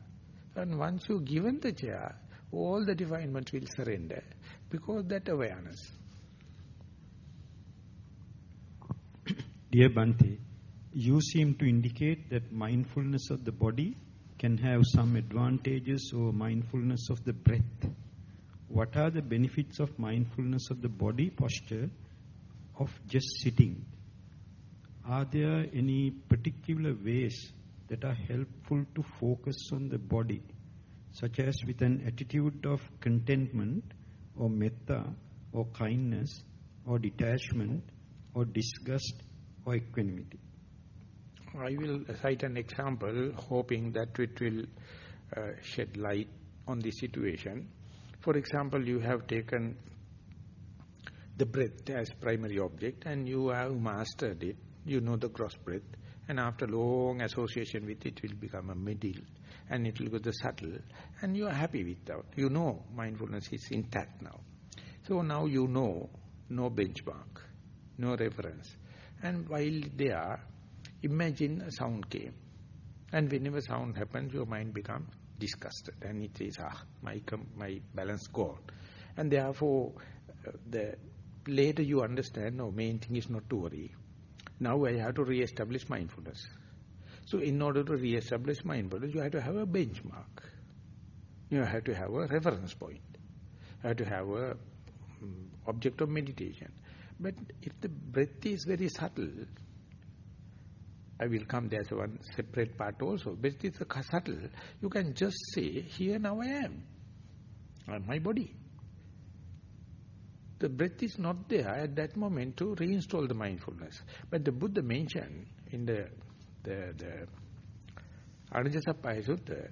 And once you've given the chair, all the defilements will surrender. Because that awareness. Dear Bhante, you seem to indicate that mindfulness of the body can have some advantages over mindfulness of the breath. What are the benefits of mindfulness of the body posture of just sitting? Are there any particular ways that are helpful to focus on the body, such as with an attitude of contentment or metta or kindness or detachment or disgust or equanimity? I will cite an example, hoping that it will shed light on the situation. For example, you have taken the breath as primary object and you have mastered it. You know the gross breath, and after long association with it, will become a middle, and it will go the subtle, and you are happy with that. You know mindfulness is intact now. So now you know, no benchmark, no reference. And while there, imagine a sound came. And whenever sound happens, your mind becomes disgusted. And it says, my balance gone. And therefore, later you understand, no, main thing is not to worry. Now I have to re-establish mindfulness. So in order to re-establish mindfulness, you have to have a benchmark. You have to have a reference point. You have to have a object of meditation. But if the breath is very subtle, I will come there as one separate part also. But it's subtle. You can just say, here now I am. I'm my body. The breath is not there at that moment to reinstall the mindfulness. But the Buddha mentioned in the Anajasappaya Sutta,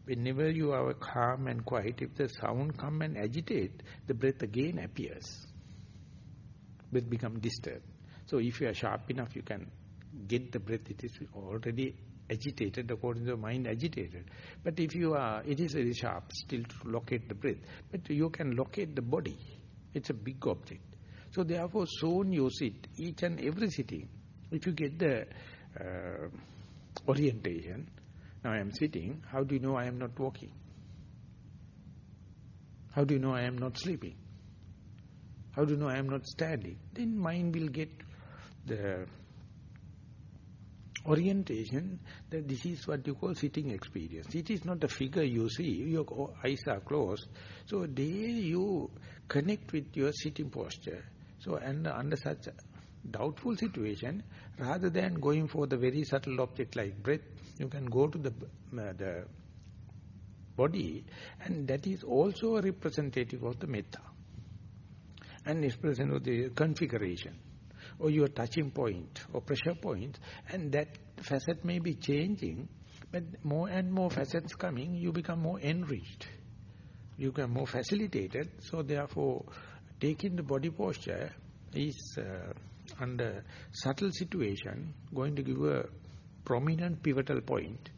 whenever you are calm and quiet, if the sound come and agitate, the breath again appears. Breath become disturbed. So if you are sharp enough, you can get the breath. It is already agitated, according to the mind agitated. But if you are, it is very sharp still to locate the breath. But you can locate the body. It's a big object. So therefore soon you sit, each and every sitting. If you get the orientation, now I am sitting, how do you know I am not walking? How do you know I am not sleeping? How do you know I am not standing? Then mind will get the orientation that this is what you call sitting experience. It is not a figure you see, your eyes are closed. So there you connect with your sitting posture. So and under such doubtful situation, rather than going for the very subtle object like breath, you can go to the body, and that is also a representative of the metta. And it's present of the configuration, or your touching point, or pressure point, and that facet may be changing, but more and more facets coming, you become more enriched. You become more facilitated, so therefore, taking the body posture is under subtle situation going to give a prominent pivotal point,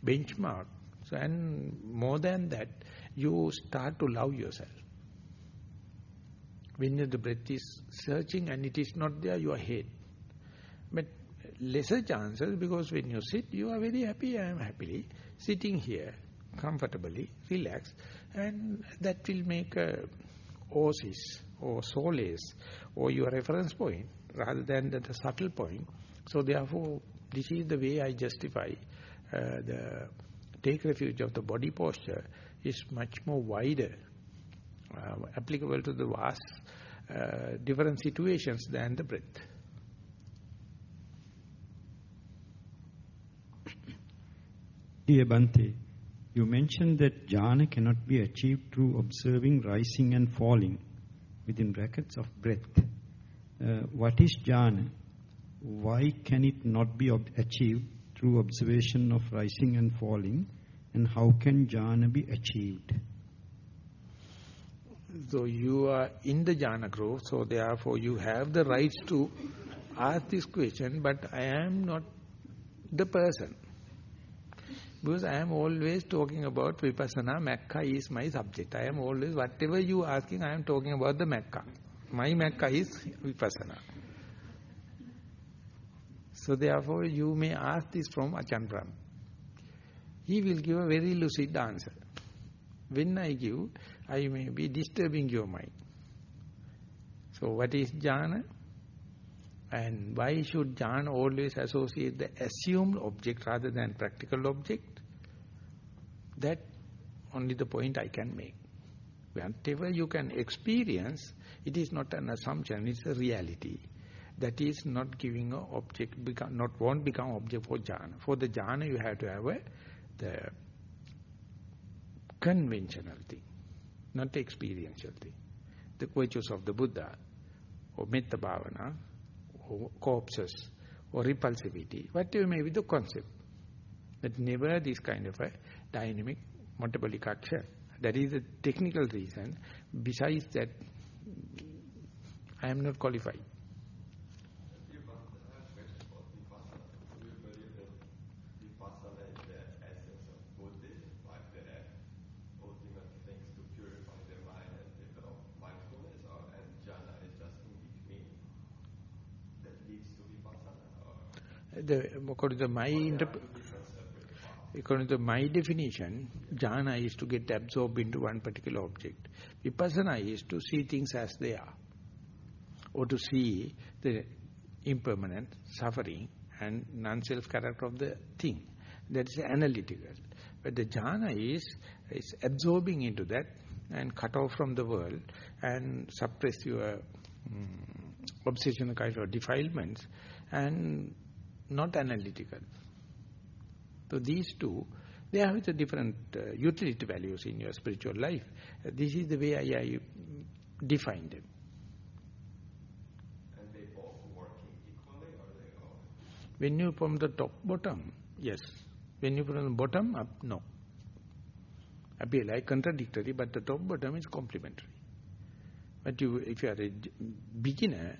benchmark. So, and more than that, you start to love yourself. When the breath is searching and it is not there, you are hate. But lesser chances, because when you sit, you are very happy. I am happily sitting here, comfortably, relaxed, and that will make a oasis or solace or your reference point rather than the subtle point. So therefore, this is the way I justify the take refuge of the body posture is much more wider, applicable to the vast different situations than the breath. Dear Bhante, you mentioned that jhana cannot be achieved through observing rising and falling, within brackets of breath. What is jhana? Why can it not be achieved through observation of rising and falling, and how can jhana be achieved? So you are in the jhana grove, so therefore you have the rights to ask this question, but I am not the person. Because I am always talking about vipassana, Mecca is my subject. I am always, whatever you are asking, I am talking about the Mecca. My Mecca is vipassana. So therefore you may ask this from Ajahn Brahm. He will give a very lucid answer. When I give, I may be disturbing your mind. So what is jhana? And why should jhana always associate the assumed object rather than practical object? That only the point I can make. Whatever you can experience, it is not an assumption, it's a reality. That is not giving an object, won't become object for jhana. For the jhana you have to have the conventional thing, not the experiential thing. The virtues of the Buddha, or metta bhavana, or corpses, or repulsivity, whatever may be the concept. But never this kind of a dynamic metabolic action. That is the technical reason. Besides that, I am not qualified. According to my definition, jhana is to get absorbed into one particular object. Vipassana is to see things as they are, or to see the impermanent, suffering, and non-self character of the thing. That is analytical. But the jhana is absorbing into that and cut off from the world and suppress your obsession kind of defilements and not analytical. So these two, they have the different utility values in your spiritual life. This is the way I define them. And they both working equally, or they all? When you from the top bottom, yes. When you from the bottom up, no. Appear like contradictory, but the top bottom is complementary. But if you are a beginner,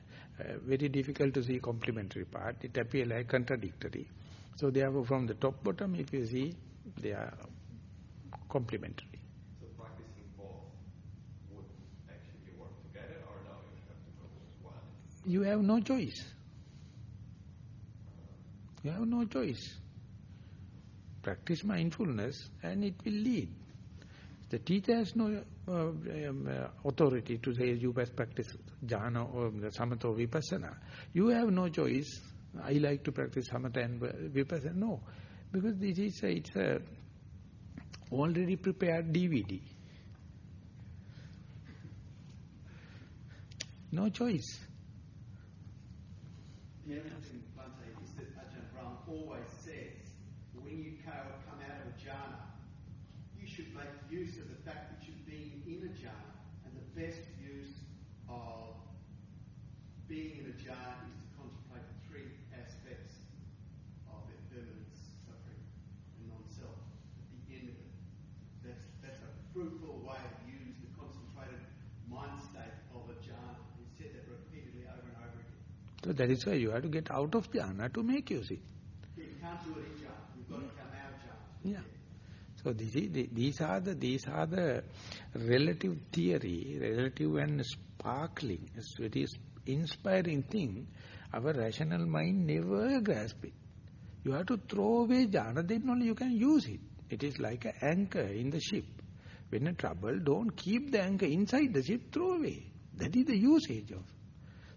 very difficult to see complementary part. It appears like contradictory. So therefore from the top bottom, if you see, they are complementary. So practicing both would actually work together, or now you have to go with one? You have no choice. You have no choice. Practice mindfulness and it will lead. The teacher has no authority to say you must practice jhana or samatha or vipassana. You have no choice. I like to practice samatha and vipassana. No, because this is it's a already prepared DVD. No choice. The evidence in Vanaya is that Ajahn Brahm always says, when you come out of a jhana, you should make use of the fact that you've been in a jhana, and the best use of being in a jhana is to contemplate the three aspects of impermanence, suffering, and non-self at the end of it. That's a fruitful way to use the concentrated mind state of a jhana. He said that repeatedly over and over again. So that is why you have to get out of jhana to make use it. You can't do it in jhana. You've got to come out of jhana. Yeah. So these are the relative theory, relative and sparkling, it's very inspiring thing. Our rational mind never grasps it. You have to throw away jhana, then only you can use it. It is like an anchor in the ship. When in trouble, don't keep the anchor inside the ship, throw away. That is the usage of.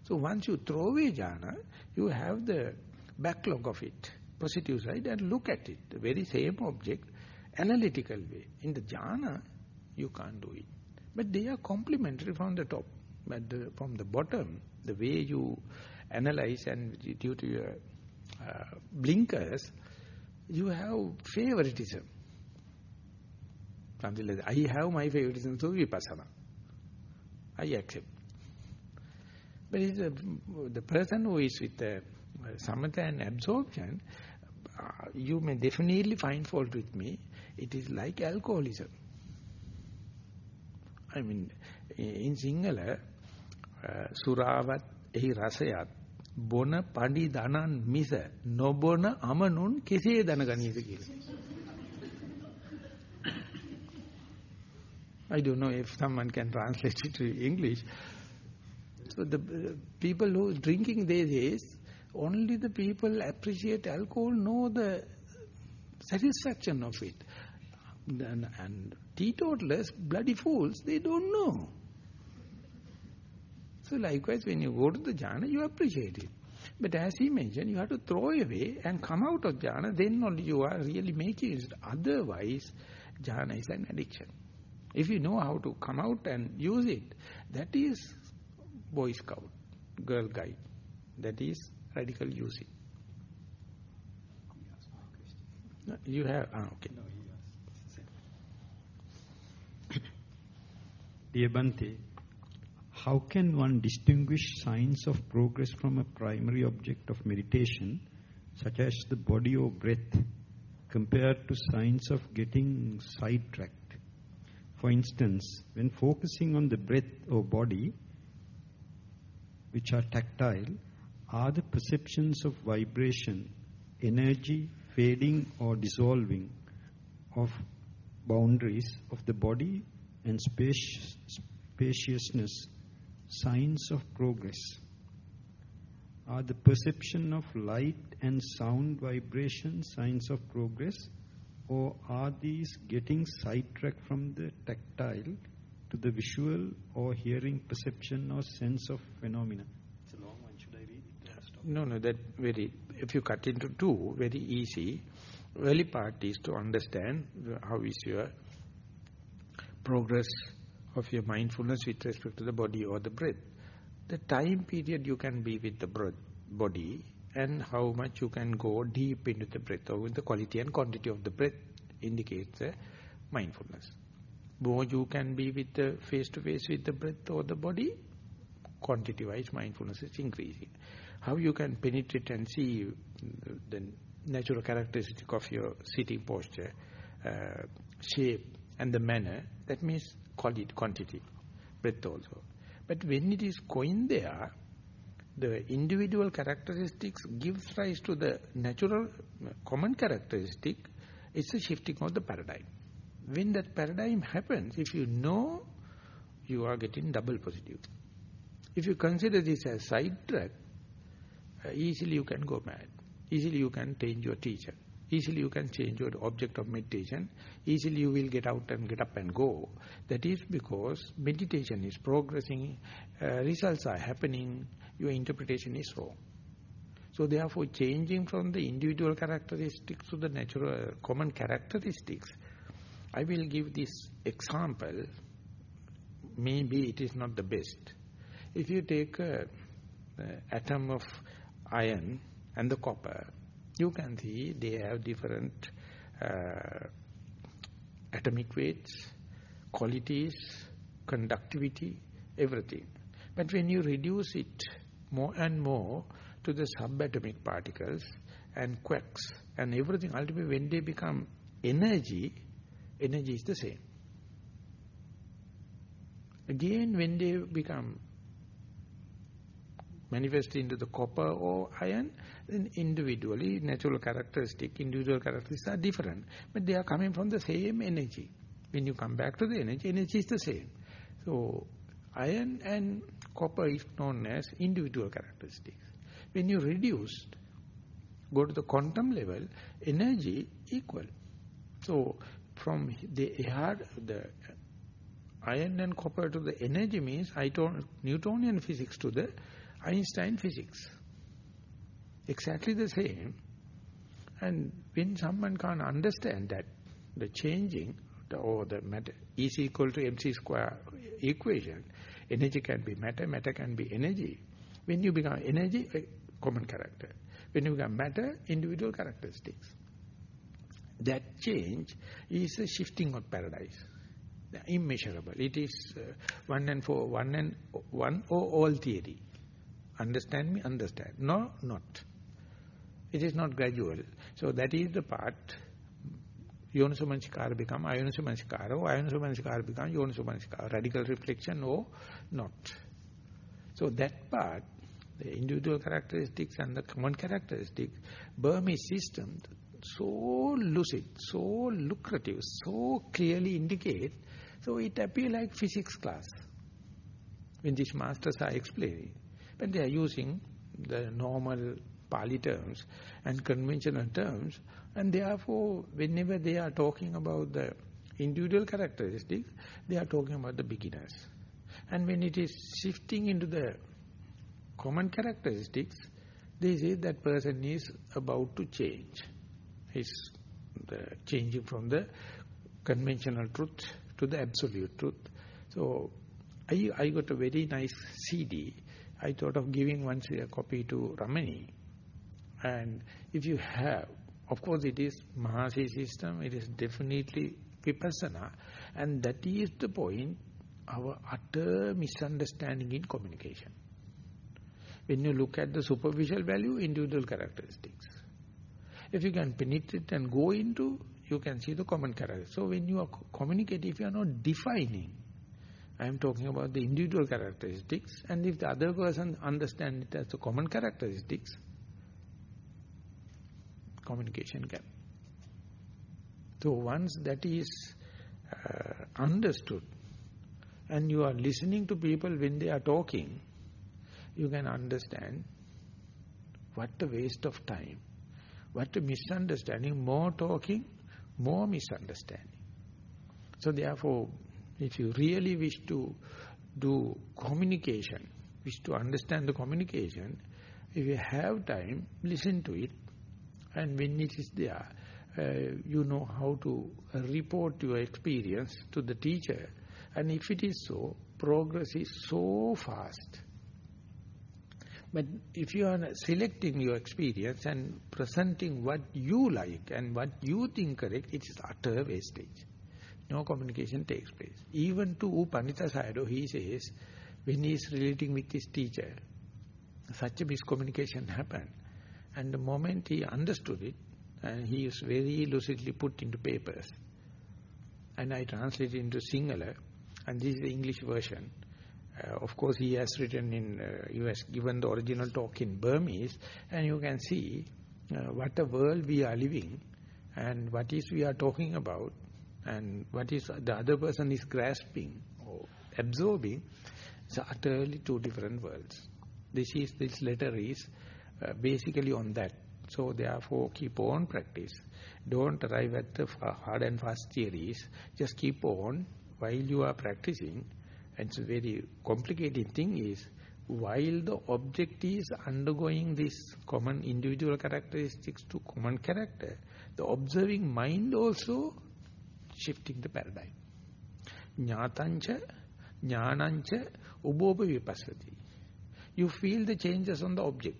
So once you throw away jhana, you have the backlog of it, positive side, and look at it, the very same object, analytical way. In the jhana, you can't do it. But they are complementary from the top. But from the bottom, the way you analyze and due to your blinkers, you have favoritism. Something like that. I have my favoritism to vipassana. I accept. But it's the person who is with the samatha and absorption, you may definitely find fault with me. It is like alcoholism. I mean, in Sinhala, suravat ehi rasayat bona pandi danan misa nobona amanun kese danaganiyada kiyala. I don't know if someone can translate it to English. So the people who drinking these days, only the people appreciate alcohol, know the satisfaction of it. And teetotalers, bloody fools, they don't know. So likewise, when you go to the jhana, you appreciate it. But as he mentioned, you have to throw away and come out of jhana, then only you are really making it. Otherwise, jhana is an addiction. If you know how to come out and use it, that is Boy Scout, Girl Guide. That is radical using. You have, okay. No, he asked. Dear Bhante, how can one distinguish signs of progress from a primary object of meditation, such as the body or breath, compared to signs of getting sidetracked? For instance, when focusing on the breath or body, which are tactile, are the perceptions of vibration, energy, fading or dissolving of boundaries of the body and spaciousness signs of progress? Are the perception of light and sound vibration signs of progress, or are these getting sidetracked from the tactile to the visual or hearing perception or sense of phenomena? It's a long one. Should I read it? No, that very, if you cut into two, very easy. Early part is to understand how is your progress of your mindfulness with respect to the body or the breath. The time period you can be with the body and how much you can go deep into the breath, or with the quality and quantity of the breath indicates mindfulness. More you can be with the face-to-face with the breath or the body, quantity-wise mindfulness is increasing. How you can penetrate and see the natural characteristic of your sitting posture, shape and the manner, that means quality, quantity, breath also. But when it is going there, the individual characteristics gives rise to the natural common characteristic, it's a shifting of the paradigm. When that paradigm happens, if you know, you are getting double positive. If you consider this as side track, easily you can go mad. Easily you can change your teacher. Easily you can change your object of meditation. Easily you will get out and get up and go. That is because meditation is progressing, results are happening, your interpretation is wrong. So therefore, changing from the individual characteristics to the natural common characteristics, I will give this example. Maybe it is not the best. If you take an atom of iron and the copper, you can see they have different atomic weights, qualities, conductivity, everything. But when you reduce it more and more to the subatomic particles and quarks and everything, ultimately when they become energy, energy is the same. Again, when they become manifest into the copper or iron, then individually, individual characteristics are different. But they are coming from the same energy. When you come back to the energy, energy is the same. So, iron and copper is known as individual characteristics. When you reduce, go to the quantum level, energy equal. So, from the iron and copper to the energy means Newtonian physics to the Einstein physics. Exactly the same. And when someone can't understand that, the changing or the matter is equal to mc square equation, energy can be matter, matter can be energy. When you become energy, common character. When you become matter, individual characteristics. That change is a shifting of paradise. Immeasurable. It is one or all theory. Understand me? Understand. No, not. It is not gradual. So that is the part. Yonasomansikara become Ayonasomansikara, or Ayonasomansikara become Yonasomansikara. Radical reflection or not. So that part, the individual characteristics and the common characteristics, Burmese system, so lucid, so lucrative, so clearly indicate, so it appears like physics class when these masters are explaining. But they are using the normal Pali terms and conventional terms, and therefore whenever they are talking about the individual characteristics, they are talking about the beginners. And when it is shifting into the common characteristics, they say that person is about to change. He's changing from the conventional truth to the absolute truth. So I got a very nice CD. I thought of giving once a copy to Ramani. And if you have, of course it is Maha system, it is definitely Vipassana. And that is the point, our utter misunderstanding in communication. When you look at the superficial value, individual characteristics. If you can penetrate and go into, you can see the common characteristics. So when you are communicating, if you are not defining, I am talking about the individual characteristics, and if the other person understands it as the common characteristics, communication gap. So once that is understood, and you are listening to people when they are talking, you can understand what a waste of time, what a misunderstanding, more talking, more misunderstanding. So therefore, if you really wish to do communication, wish to understand the communication, if you have time, listen to it. And when it is there, you know how to report your experience to the teacher. And if it is so, progress is so fast. But if you are selecting your experience and presenting what you like and what you think correct, it is utter wastage. No communication takes place. Even to U Pandita Sayadaw, he says, when he is relating with his teacher, such a miscommunication happened. And the moment he understood it, and he is very lucidly put into papers. And I translated into Sinhala, and this is the English version. Of course, he has written in, he has given the original talk in Burmese, and you can see what a world we are living, and what is we are talking about, and what is the other person is grasping or absorbing. It's utterly two different worlds. This letter is basically on that. So therefore, keep on practice. Don't arrive at the hard and fast theories. Just keep on while you are practicing. And it's a very complicated thing is, while the object is undergoing this common individual characteristics to common character, the observing mind also shifting the paradigm. Jnatancha, jnanancha, ubopa vipassati. You feel the changes on the object.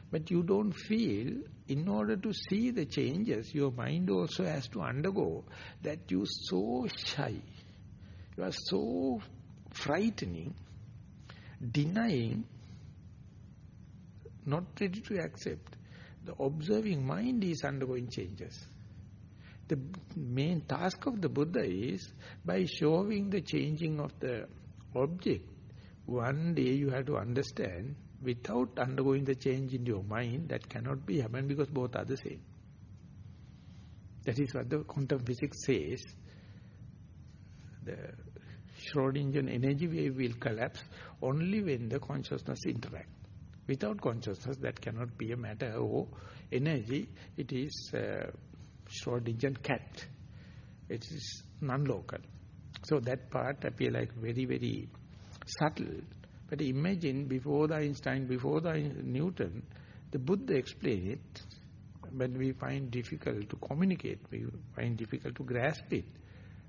But you don't feel, in order to see the changes, your mind also has to undergo that you're so shy. You are so frightening, denying, not ready to accept. The observing mind is undergoing changes. The main task of the Buddha is, by showing the changing of the object, one day you have to understand, without undergoing the change in your mind, that cannot be happen because both are the same. That is what the quantum physics says. The Schrödinger energy wave will collapse only when the consciousness interact. Without consciousness, that cannot be a matter or energy. It is Schrödinger cat. It is non-local. So that part appears like very, very subtle. But imagine before the Einstein, before the Newton, the Buddha explained it. When we find difficult to communicate, we find difficult to grasp it.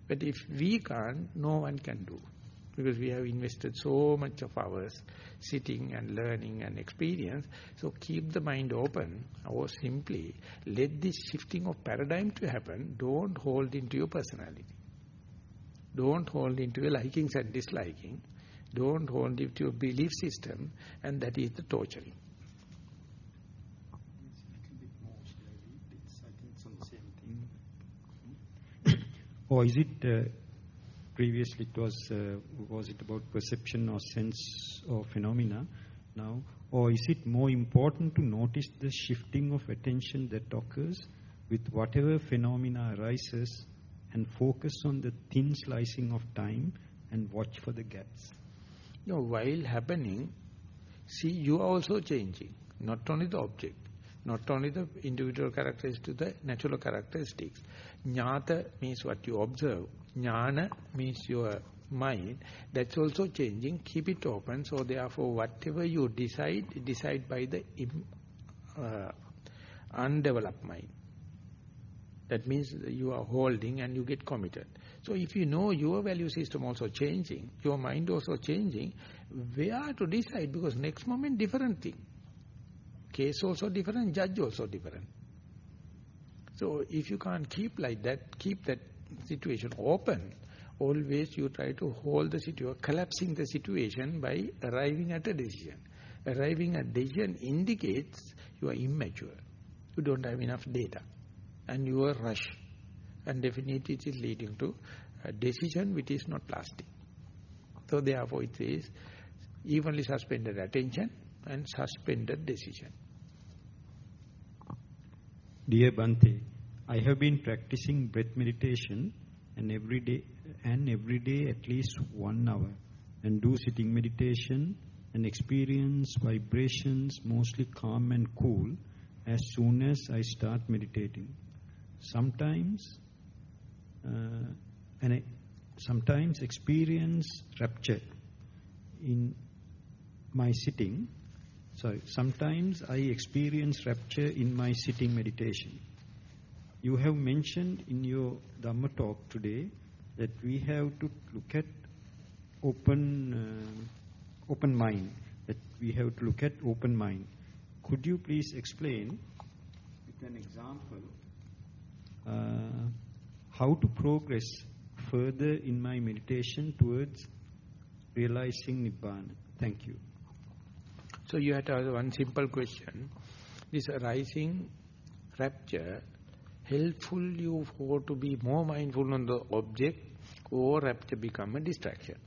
But if we can't, no one can do. Because we have invested so much of ours sitting and learning and experience. So keep the mind open, or simply let this shifting of paradigm to happen. Don't hold into your personality. Don't hold into your likings and disliking. Don't hold into your belief system, and that is the torturing. It's a little bit more slowly. I think it's on the same thing. Or is it, previously it was it about perception or sense or phenomena now? Or is it more important to notice the shifting of attention that occurs with whatever phenomena arises and focus on the thin slicing of time and watch for the gaps? No, while happening, see, you are also changing. Not only the object, not only the individual characteristics to the natural characteristics. Jnata means what you observe. Jnana means your mind. That's also changing. Keep it open. So therefore, whatever you decide by the undeveloped mind. That means you are holding and you get committed. So if you know your value system also changing, your mind also changing, where to decide? Because next moment different thing. Case also different, judge also different. So if you can't keep like that, keep that situation open, always you try to hold the situation, collapsing the situation by arriving at a decision. Arriving at decision indicates you are immature. You don't have enough data. And you are rush. And definitely it is leading to a decision which is not lasting. So therefore it is evenly suspended attention and suspended decision. Dear Bhante, I have been practicing breath meditation and every day at least 1 hour, and do sitting meditation and experience vibrations mostly calm and cool as soon as I start meditating. Sometimes experience rapture in my sitting. Sometimes I experience rapture in my sitting meditation. You have mentioned in your Dhamma talk today that we have to look at open mind. That we have to look at open mind. Could you please explain with an example how to progress further in my meditation towards realizing Nibbana? Thank you. So you have to ask one simple question. This arising rapture helpful you for to be more mindful on the object, or rapture become a distraction?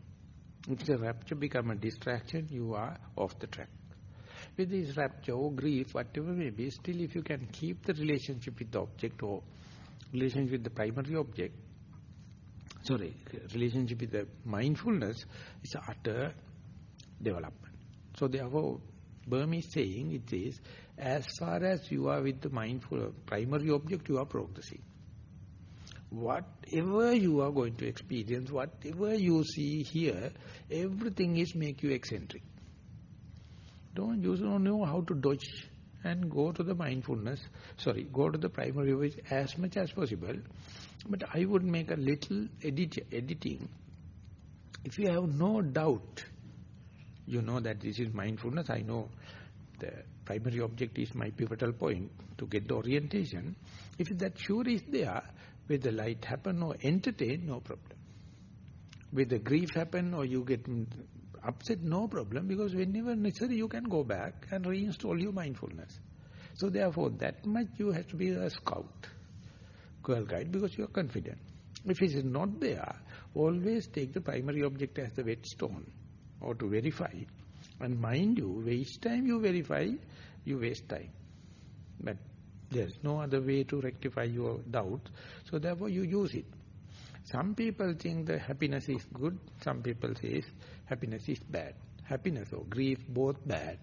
If the rapture becomes a distraction, you are off the track. With this rapture or grief, whatever may be, still if you can keep the relationship with the object or relationship with the primary object, relationship with the mindfulness, is utter development. So therefore, Burmese saying it is, as far as you are with the mindful primary object, you are progressing. Whatever you are going to experience, whatever you see here, everything is make you eccentric. You don't know how to dodge and go to the mindfulness, go to the primary object as much as possible. But I would make a little editing. If you have no doubt, you know that this is mindfulness, I know the primary object is my pivotal point to get the orientation. If that sure is there, with the light happen or entertain, no problem. With the grief happen or you get upset, no problem, because whenever necessary you can go back and reinstall your mindfulness. So therefore that much you have to be a scout, girl guide, because you are confident. If it is not there, always take the primary object as the whetstone or to verify. And mind you, each time you verify, you waste time. But there is no other way to rectify your doubt. So therefore you use it. Some people think that happiness is good. Some people say happiness is bad. Happiness or grief, both bad,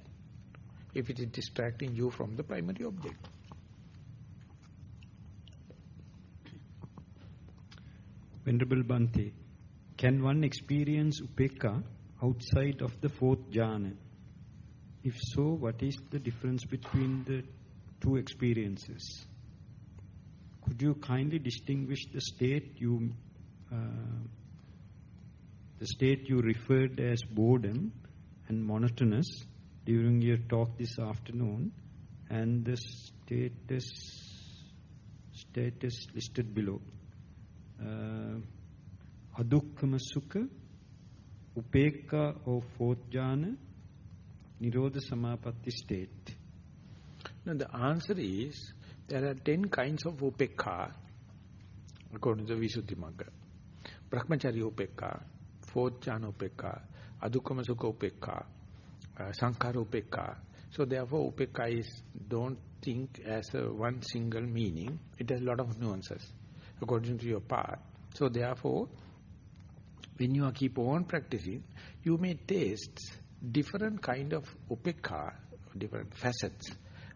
if it is distracting you from the primary object. Venerable Bhante, can one experience upekkha outside of the fourth jhana? If so, what is the difference between the two experiences? Could you kindly distinguish the state you referred as boredom and monotonous during your talk this afternoon, and the status listed below? Adukkama sukha, upekkha or fourth jhana, nirodha samapatti state. Now the answer is, there are 10 kinds of upekkha according to the Visuddhimagga. Brahmacharya upekkha, fourth jhana upekkha, adukkama sukha upekkha, sankhara upekkha. So therefore upekkha is, don't think as a one single meaning. It has a lot of nuances according to your path. So therefore, when you keep on practicing, you may taste different kind of upekkha, different facets.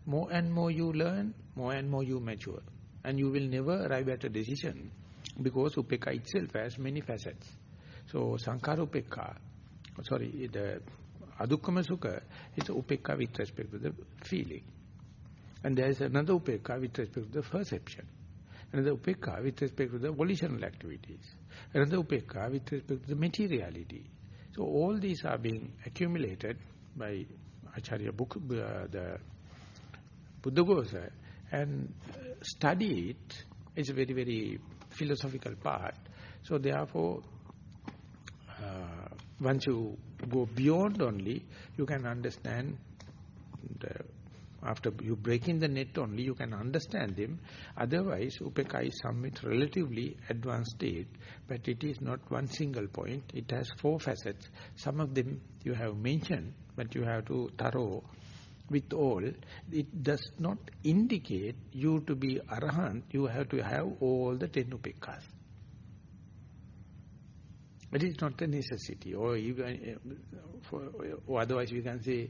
More and more you learn, more and more you mature. And you will never arrive at a decision, because upekkha itself has many facets. So sankhara upekkha, the adukkama sukha is upekkha with respect to the feeling. And there is another upekkha with respect to the perception. Another upekkha with respect to the volitional activities. Another upekkha with respect to the materiality. So all these are being accumulated by Acharya the Buddhaghosa, and study it is a very, very philosophical part. So therefore, once you go beyond only, you can understand after you break in the net only, you can understand them. Otherwise, upekkha is somewhat relatively advanced state, but it is not one single point. It has 4 facets. Some of them you have mentioned, but you have to thorough with all. It does not indicate you to be arahant. You have to have all the 10 upekkhas. It is not a necessity, or even, or otherwise we can say,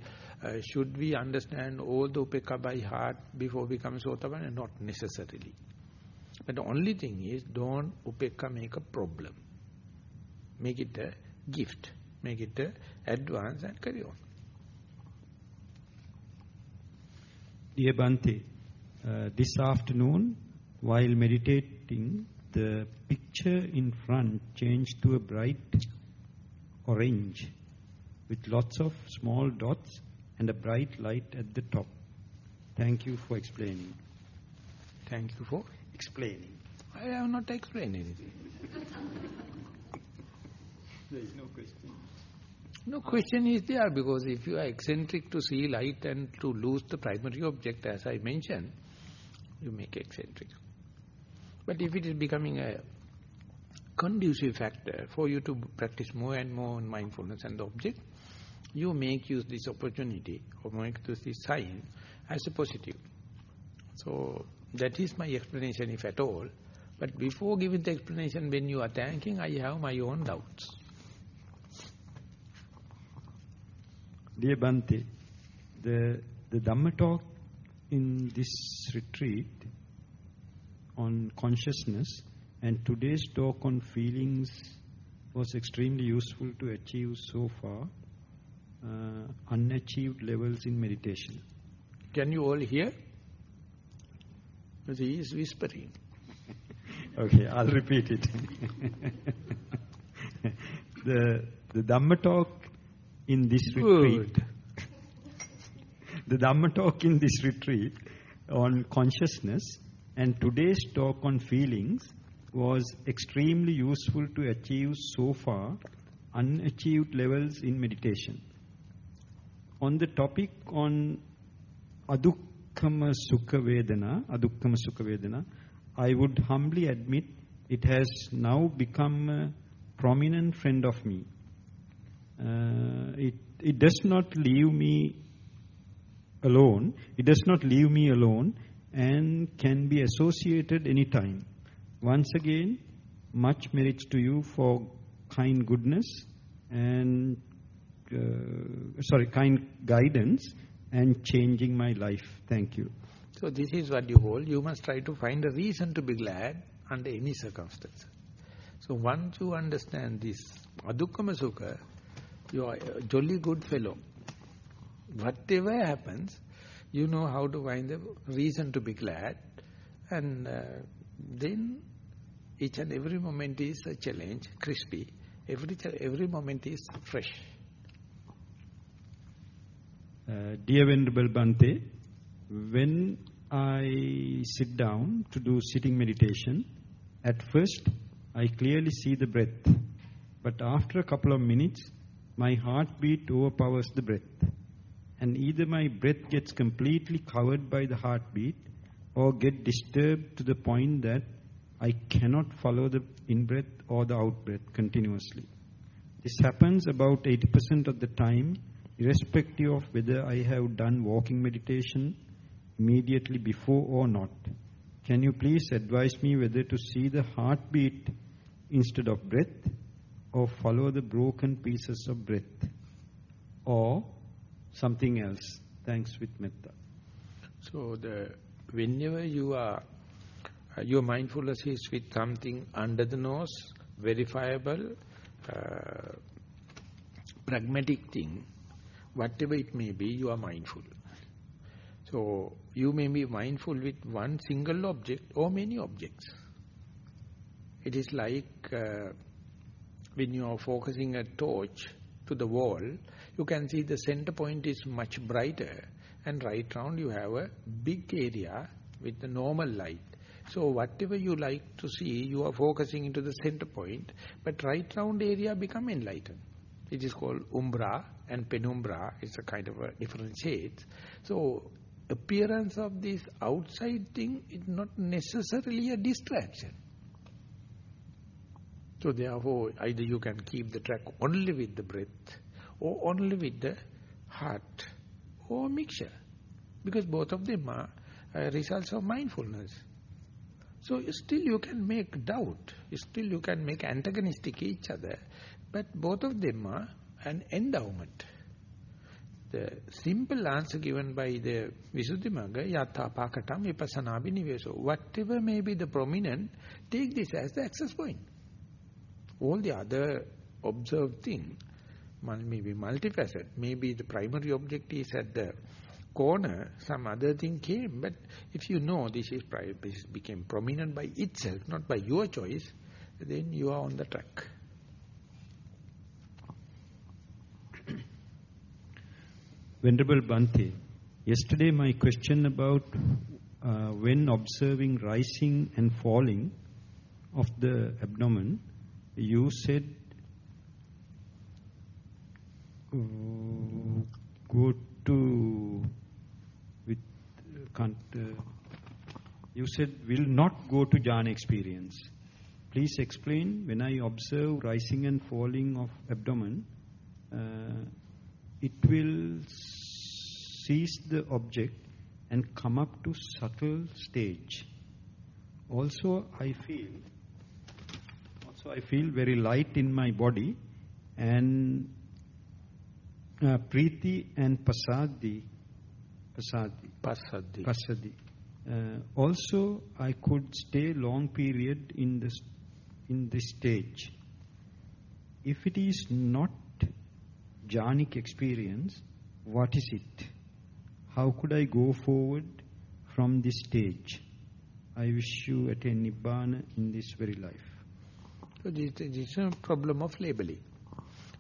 should we understand all the upekkha by heart before becoming Sotapanna? Not necessarily. But the only thing is, don't upekkha make a problem. Make it a gift. Make it a advance and carry on. Dear Bhante, this afternoon, while meditating, the picture in front changed to a bright orange with lots of small dots and a bright light at the top. Thank you for explaining. Thank you for explaining. I have not explained anything. There is no question. No question is there, because if you are eccentric to see light and to lose the primary object, as I mentioned, you make eccentric. But if it is becoming a conducive factor for you to practice more and more on mindfulness and the object, you make use this opportunity or make use this sign as a positive. So that is my explanation, if at all. But before giving the explanation, when you are thanking, I have my own doubts. Dear Bhante, the Dhamma talk in this retreat on consciousness and today's talk on feelings was extremely useful to achieve so far unachieved levels in meditation. Can you all hear? Because he is whispering. Okay, I'll repeat it. The Dhamma talk in this retreat, the Dhamma talk in this retreat on consciousness and today's talk on feelings was extremely useful to achieve so far unachieved levels in meditation. On the topic on adukkama sukha vedana, I would humbly admit it has now become a prominent friend of me. It does not leave me alone. It does not leave me alone and can be associated anytime. Once again, much merits to you for kind goodness and kind guidance and changing my life. Thank you. So this is what you hold. You must try to find a reason to be glad under any circumstance. So once you understand this adukkama sukha, you are a jolly good fellow. Whatever happens, you know how to find the reason to be glad, and then each and every moment is a challenge, crispy. Every moment is fresh. Dear Venerable Bhante, when I sit down to do sitting meditation, at first I clearly see the breath, but after a couple of minutes, my heartbeat overpowers the breath, and either my breath gets completely covered by the heartbeat or get disturbed to the point that I cannot follow the in-breath or the out-breath continuously. This happens about 80% of the time, irrespective of whether I have done walking meditation immediately before or not. Can you please advise me whether to see the heartbeat instead of breath, or follow the broken pieces of breath, or something else? Thanks with metta. So whenever you are, your mindfulness is with something under the nose, verifiable, pragmatic thing, whatever it may be, you are mindful. So you may be mindful with one single object or many objects. It is like when you are focusing a torch to the wall, you can see the center point is much brighter, and right round you have a big area with the normal light. So whatever you like to see, you are focusing into the center point, but right round area become enlightened. It is called umbra and penumbra. It's a kind of a different shades. So appearance of this outside thing is not necessarily a distraction. So therefore, either you can keep the track only with the breath, or only with the heart, or mixture. Because both of them are results of mindfulness. So still you can make doubt, still you can make antagonistic each other, but both of them are an endowment. The simple answer given by the Visuddhimagga, yatha pakatam vipassana biniveso. Whatever may be the prominent, take this as the access point. All the other observed thing may be multifaceted. Maybe the primary object is at the corner, some other thing came. But if you know this became prominent by itself, not by your choice, then you are on the track. Venerable Bhante, yesterday my question about when observing rising and falling of the abdomen, you said go to you said will not go to jhana experience. Please explain, when I observe rising and falling of abdomen, it will seize the object and come up to subtle stage. Also I feel very light in my body, and Preeti and Pasadi. Also I could stay long period in this stage. If it is not jhanic experience, what is it? How could I go forward from this stage? I wish you attain Nibbana in this very life. So this is a problem of labeling.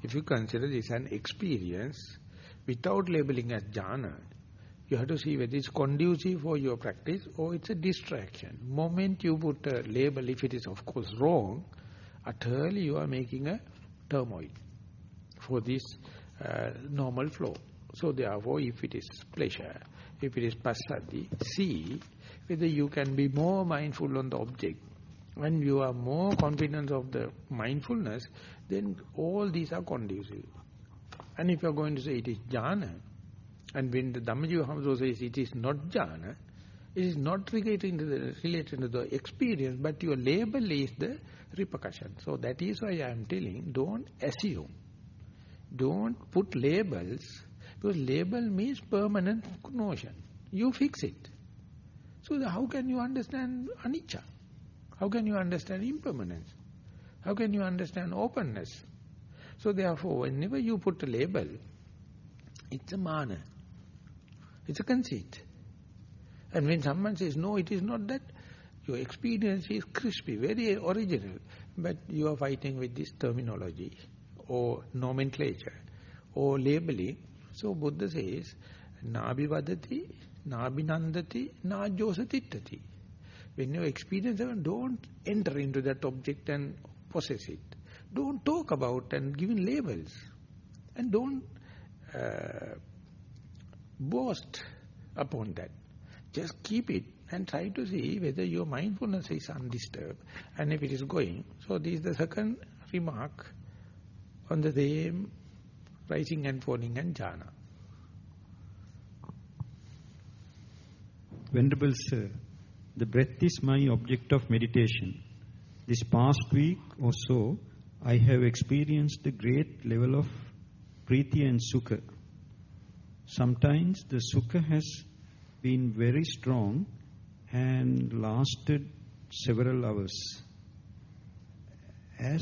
If you consider this an experience without labeling as jhana, you have to see whether it's conducive for your practice or it's a distraction. Moment you put a label, if it is of course wrong, utterly you are making a turmoil for this normal flow. So therefore, if it is pleasure, if it is passaddhi, see whether you can be more mindful on the object and you are more confident of the mindfulness, then all these are conducive. And if you are going to say it is jhana, and when the Dhammajiva says it is not jhana, it is not related to the experience, but your label is the repercussion. So that is why I am telling, don't assume. Don't put labels, because label means permanent notion. You fix it. So how can you understand anicca? How can you understand impermanence? How can you understand openness? So therefore, whenever you put a label, it's a mana. It's a conceit. And when someone says, no, it is not that, your experience is crispy, very original, but you are fighting with this terminology or nomenclature or labeling. So Buddha says, Nabi vadati, nabi nandati, najosa tittati. When you experience it, don't enter into that object and possess it. Don't talk about and give labels. And don't boast upon that. Just keep it and try to see whether your mindfulness is undisturbed and if it is going. So this is the second remark on the same rising and falling and jhana. Venerable Sir, the breath is my object of meditation. This past week or so, I have experienced a great level of preeti and sukha. Sometimes the sukha has been very strong and lasted several hours. As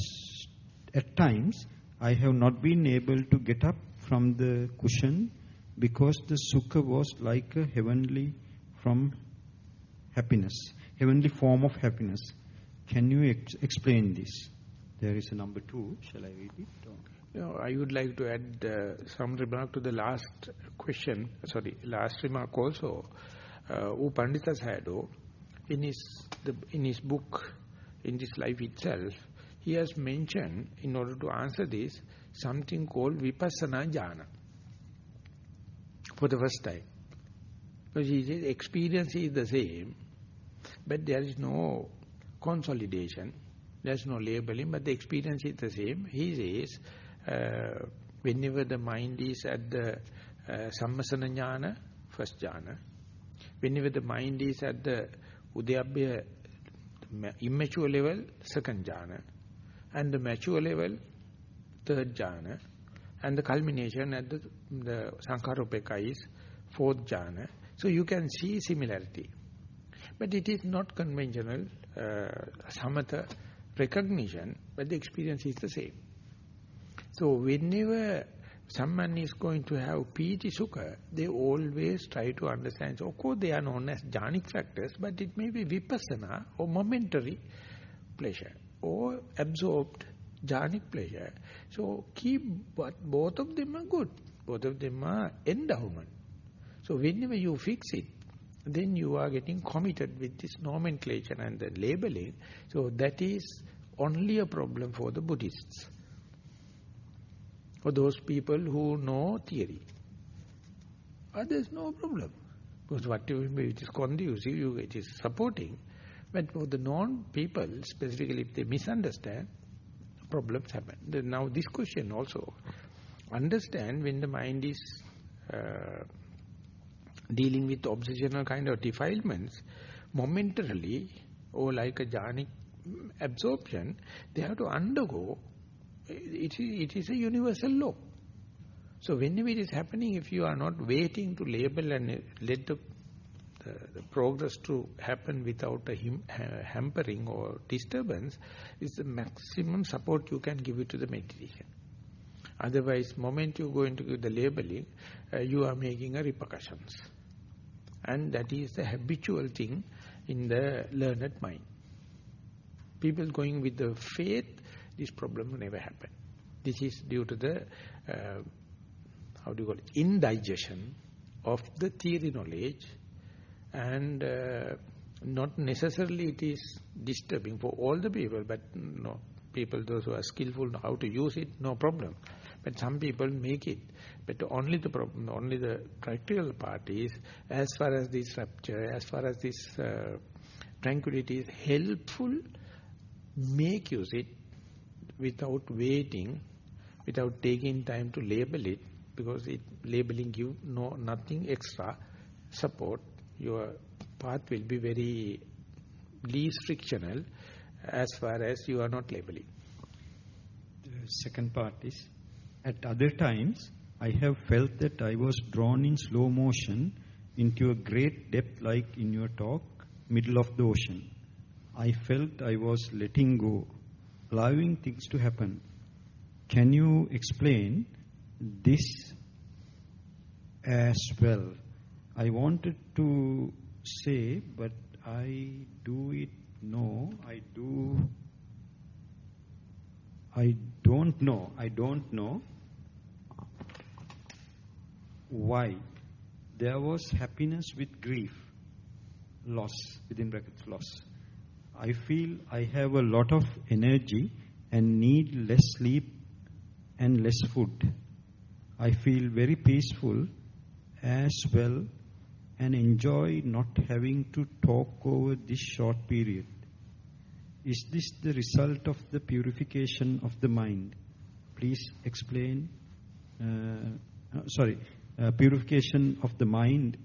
at times, I have not been able to get up from the cushion because the sukha was like a heavenly form of happiness. Can you explain this? There is a number 2. Shall I read it? No, I would like to add some remark to the last remark also. U Pandita Sayadaw, in his book, in this life itself, he has mentioned, in order to answer this, something called Vipassana Jhana. For the first time. Because he says experience is the same, but there is no consolidation, there is no labeling, but the experience is the same. He says, whenever the mind is at the Sammasana Jnana, first Jhana, whenever the mind is at the Udyabhya, immature level, second Jhana, and the mature level, third Jhana, and the culmination at the Sankharopeka is fourth Jhana. So you can see similarity. But it is not conventional samatha recognition, but the experience is the same. So whenever someone is going to have piti sukha, they always try to understand. So of course they are known as jhanic factors, but it may be vipassana or momentary pleasure or absorbed jhanic pleasure. So both of them are good. Both of them are endowment. So whenever you fix it, then you are getting committed with this nomenclature and the labeling. So that is only a problem for the Buddhists. For those people who know theory. Others no problem. Because whatever it is conducive, it is supporting. But for the non-people, specifically if they misunderstand, problems happen. Now this question also, understand when the mind is dealing with obsessional kind of defilements, momentarily, or like a jhanic absorption, they have to undergo, it is a universal law. So whenever it is happening, if you are not waiting to label and let the progress to happen without a hampering or disturbance, is the maximum support you can give it to the meditation. Otherwise, moment you go into the labeling, you are making a repercussions. And that is the habitual thing in the learned mind. People going with the faith, this problem will never happen. This is due to the, indigestion of the theory knowledge, and not necessarily it is disturbing for all the people, but no, people, those who are skillful how to use it, no problem. But some people make it. But only the problem, only the practical part is, as far as this rapture, as far as this tranquility is helpful, make use it without waiting, without taking time to label it, because labeling you nothing extra support. Your path will be very least frictional as far as you are not labeling. The second part is, at other times, I have felt that I was drawn in slow motion into a great depth, like in your talk, middle of the ocean. I felt I was letting go, allowing things to happen. Can you explain this as well? I wanted to say, but I do it, no, I don't know why. There was happiness with grief, loss, within brackets, loss. I feel I have a lot of energy and need less sleep and less food. I feel very peaceful as well and enjoy not having to talk over this short period. Is this the result of the purification of the mind? Please explain. Purification of the mind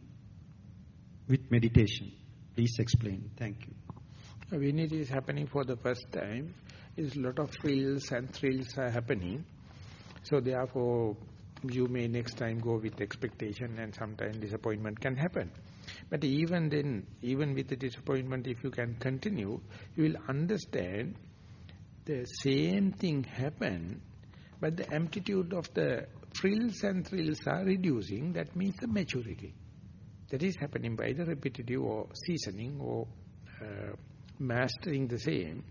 with meditation. Please explain. Thank you. When it is happening for the first time, is a lot of frills and thrills are happening. So therefore, you may next time go with expectation, and sometimes disappointment can happen. But even then, even with the disappointment, if you can continue, you will understand the same thing happen, but the amplitude of the frills and thrills are reducing. That means the maturity. That is happening by the repetitive or seasoning or mastering the same.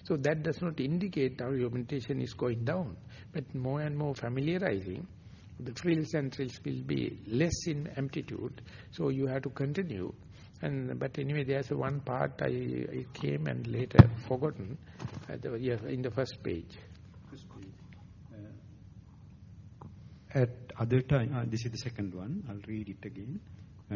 So that does not indicate how your meditation is going down, but more and more familiarizing, the frills and thrills will be less in amplitude, so you have to continue. But anyway, there's one part I came and later forgotten in the first page. At other time, this is the second one, I'll read it again,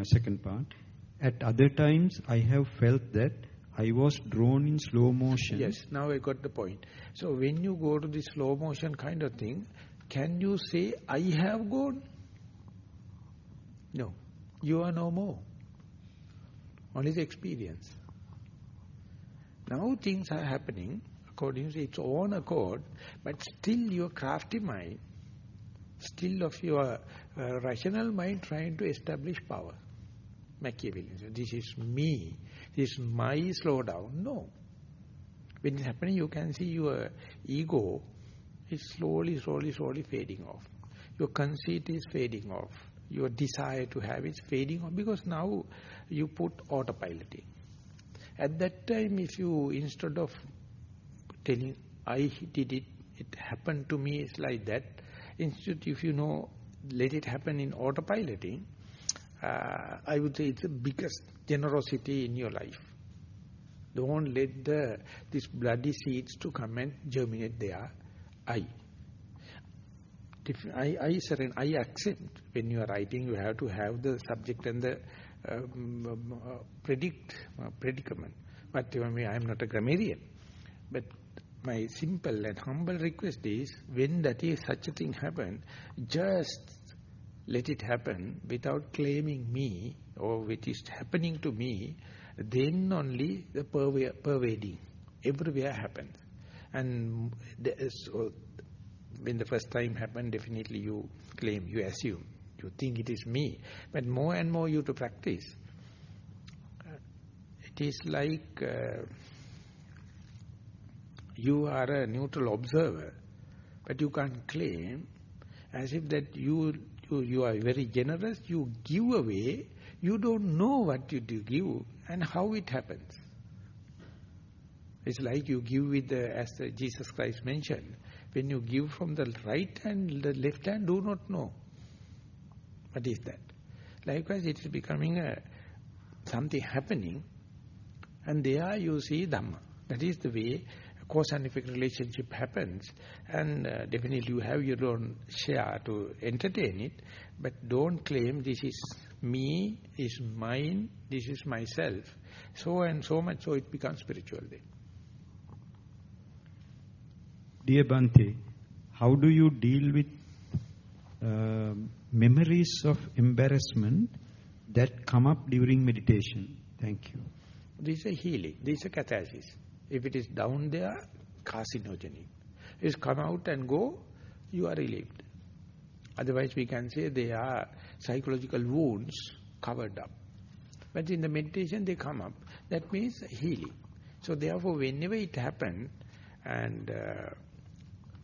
second part. At other times, I have felt that I was drawn in slow motion. Yes, now I got the point. So when you go to the slow motion kind of thing, can you say, I have gone? No. You are no more. Only the experience. Now things are happening according to its own accord, but still your crafty mind, still of your rational mind trying to establish power. Machiavellian. This is me. This is my slowdown. No. When it's happening, you can see your ego is slowly fading off. Your conceit is fading off. Your desire to have is fading off, because now you put autopiloting. At that time, if you, instead of telling, I did it, it happened to me, it's like that. Instead, if you know, let it happen in autopiloting, I would say it's the biggest generosity in your life. Don't let these bloody seeds to come and germinate there. I surrender, I accept. When you are writing, you have to have the subject and the predicament. whatever I am not a grammarian. But my simple and humble request is, when that is such a thing happen, just let it happen without claiming me or what is happening to me. Then only the pervading everywhere happens. And so when the first time happened, definitely you claim, you assume, you think it is me. But more and more you to practice, it is like you are a neutral observer, but you can't claim, as if that you are very generous, you give away, you don't know what you do give and how it happens. It's like you give with as Jesus Christ mentioned, when you give from the right hand, the left hand do not know. What is that? Likewise, it is becoming something happening, and there you see Dhamma. That is the way cause and effect relationship happens, and definitely you have your own share to entertain it, but don't claim this is me, is mine, this is myself, so and so much, so it becomes spiritual then. Dear Bhante, how do you deal with memories of embarrassment that come up during meditation? Thank you. This is a healing, this is a catharsis. If it is down there, carcinogenic. It's come out and go, you are relieved. Otherwise we can say they are psychological wounds covered up. But in the meditation they come up. That means healing. So therefore whenever it happens, and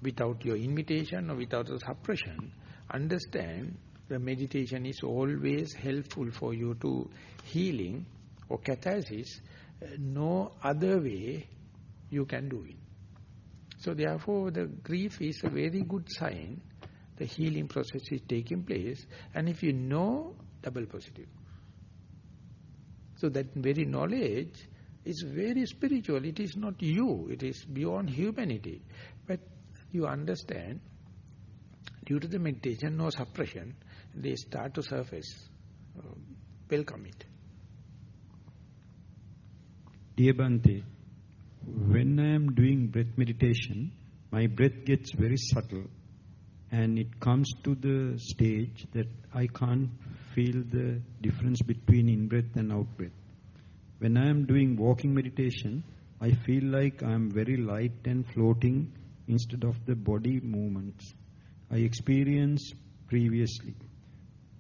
without your invitation or without a suppression, understand the meditation is always helpful for you to healing or catharsis. No other way you can do it. So therefore the grief is a very good sign. The healing process is taking place, and if you know, double positive. So that very knowledge is very spiritual. It is not you, it is beyond humanity. But you understand, due to the meditation, no suppression, they start to surface. Welcome it. Dear Bhante, when I am doing breath meditation, my breath gets very subtle, and it comes to the stage that I can't feel the difference between in-breath and out-breath. When I am doing walking meditation, I feel like I am very light and floating instead of the body movements I experienced previously.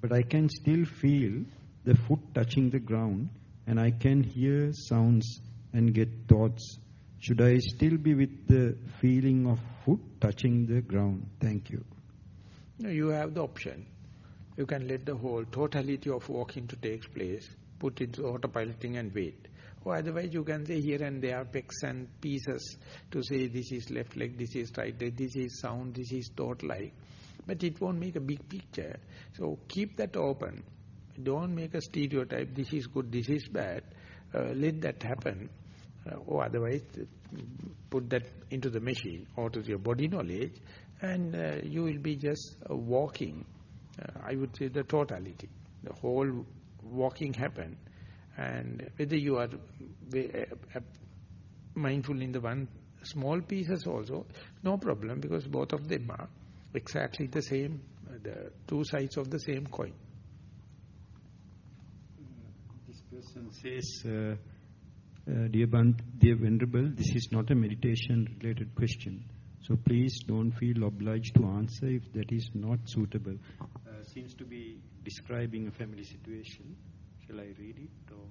But I can still feel the foot touching the ground, and I can hear sounds and get thoughts. Should I still be with the feeling of foot touching the ground? Thank you. No, you have the option. You can let the whole totality of walking to take place, put it into autopiloting and wait. Or otherwise you can say here and there pecks and pieces to say this is left leg, this is right leg, this is sound, this is thought-like. But it won't make a big picture. So keep that open. Don't make a stereotype, this is good, this is bad. Let that happen. Or otherwise put that into the machine or to your body knowledge, and you will be just walking. I would say the totality, the whole walking happen, and whether you are mindful in the one small pieces also, no problem, because both of them are exactly the same, the two sides of the same coin. This person says, Dear Venerable, this is not a meditation-related question. So please don't feel obliged to answer if that is not suitable. Seems to be describing a family situation. Shall I read it? Or?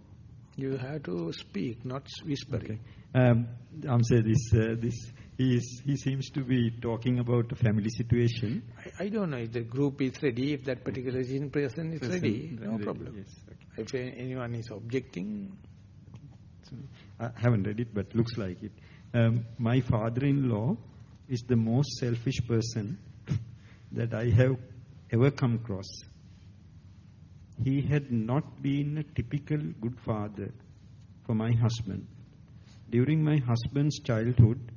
You have to speak, not whispering. Okay. Answer this. He seems to be talking about a family situation. I don't know if the group is ready, if that particular person is ready, no problem. Yes, okay. If anyone is objecting... I haven't read it, but looks like it. My father-in-law is the most selfish person that I have ever come across. He had not been a typical good father for my husband. During my husband's childhood,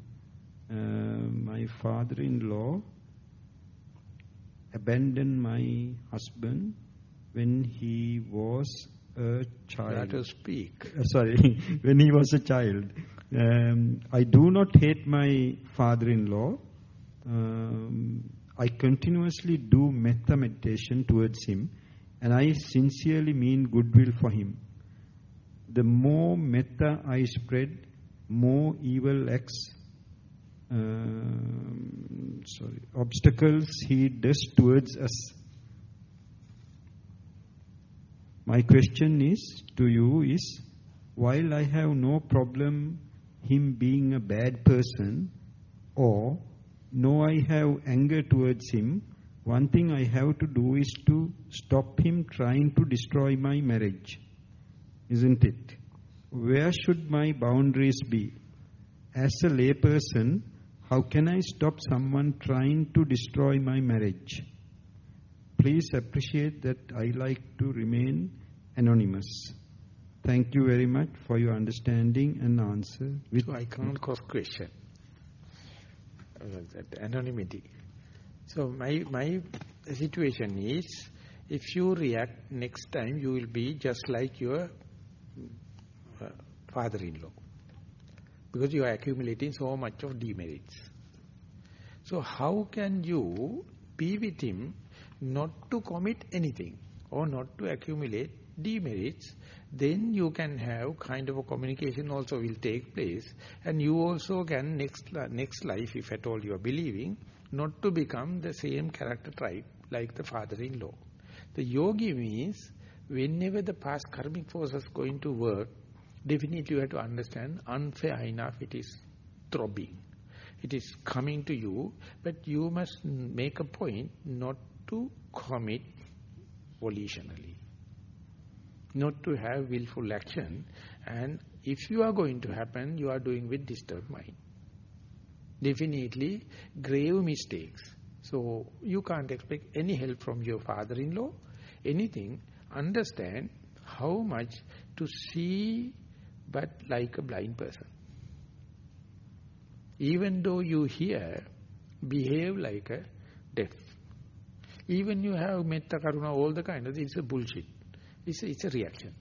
my father-in-law abandoned my husband when he was a child. You have to speak. Sorry, when he was a child. I do not hate my father-in-law. I continuously do metta meditation towards him, and I sincerely mean goodwill for him. The more metta I spread, more evil acts, obstacles he does towards us. My question to you is, while I have no problem him being a bad person, or no I have anger towards him, one thing I have to do is to stop him trying to destroy my marriage. Isn't it? Where should my boundaries be? As a layperson, how can I stop someone trying to destroy my marriage? Please appreciate that I like to remain anonymous. Thank you very much for your understanding and answer. So I can't cross question. That anonymity. So my situation is, if you react next time, you will be just like your father-in-law, because you are accumulating so much of demerits. So how can you be with him not to commit anything or not to accumulate demerits? Then you can have kind of a communication also will take place, and you also can next life, if at all you are believing, not to become the same character type like the father-in-law. The yogi means whenever the past karmic force is going to work, definitely you have to understand unfair enough it is throbbing. It is coming to you, but you must make a point not to commit volitionally, not to have willful action, and if you are going to happen, you are doing with disturbed mind. Definitely grave mistakes. So you can't expect any help from your father-in-law, anything. Understand how much to see but like a blind person. Even though you hear, behave like a deaf. Even you have metta, karuna, all the kind of, it's a bullshit. It's a reaction.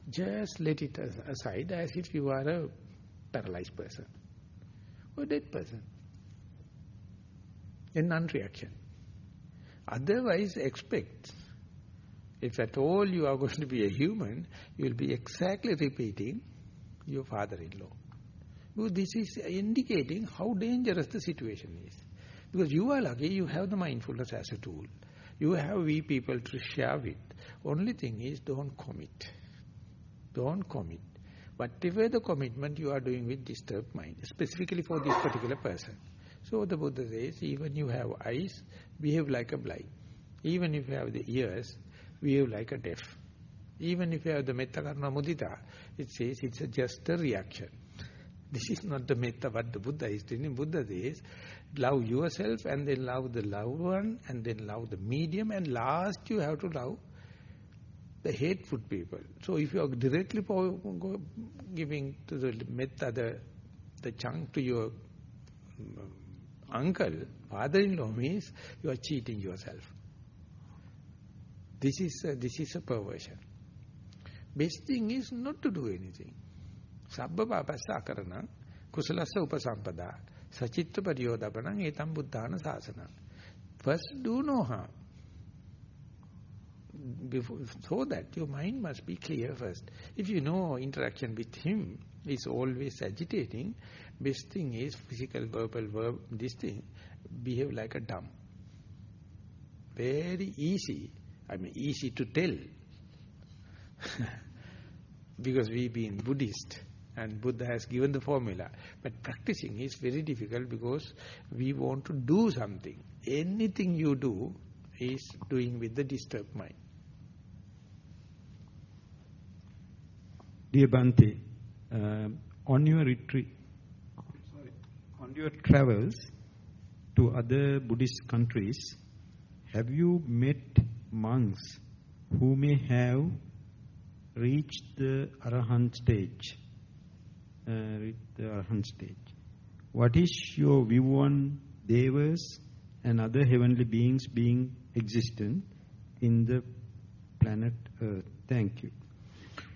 Just let it aside as if you are a paralyzed person or dead person. A non-reaction. Otherwise expect, if at all you are going to be a human, you will be exactly repeating your father-in-law. Because this is indicating how dangerous the situation is. Because you are lucky, you have the mindfulness as a tool. You have we people to share with. Only thing is, don't commit. Don't commit. Whatever the commitment you are doing with disturbed mind, specifically for this particular person. So the Buddha says, even you have eyes, behave like a blind. Even if you have the ears, behave like a deaf. Even if you have the metta, karuna, mudita, it says it's just a reaction. This is not the metta what the Buddha is doing. Buddha says, love yourself and then love the loved one and then love the medium, and last you have to love the hateful people. So if you are directly giving to the metta, the chunk to your uncle, father-in-law, means you are cheating yourself. This is a perversion. Best thing is not to do anything. Sabba papassa akarana, kusalassa upasampada, sachitta pariyodapanam etam buddhana sasana. First, do no harm. So that your mind must be clear first. If you know interaction with him is always agitating, best thing is physical, verbal, verb, this thing, behave like a dumb. Very easy. I mean, easy to tell. Because we being Buddhist and Buddha has given the formula. But practicing is very difficult because we want to do something. Anything you do is doing with the disturbed mind. Dear Bhante, on your retreat, on your travels to other Buddhist countries, have you met monks who may have reached the Arahant stage? What is your view on Devas and other heavenly beings being existent in the planet Earth? Thank you.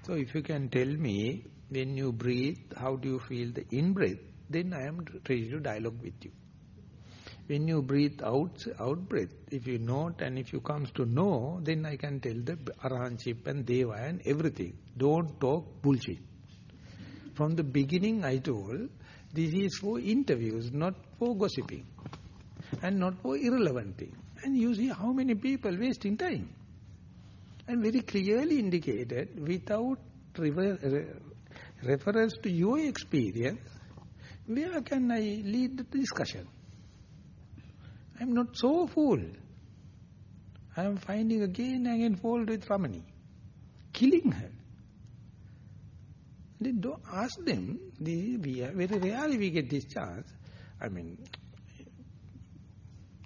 So if you can tell me, when you breathe, how do you feel the in-breath, then I am ready to dialogue with you. When you breathe out-breath, if you note and if you comes to know, then I can tell the Arahantship and Deva and everything. Don't talk bullshit. From the beginning I told, this is for interviews, not for gossiping. And not for irrelevant thing. And you see how many people wasting time. And very clearly indicated, without reference to your experience, where can I lead the discussion? I am not so fool. I am finding again and again fault with Ramani. Killing her. Then don't ask them. Very rarely we get this chance. I mean,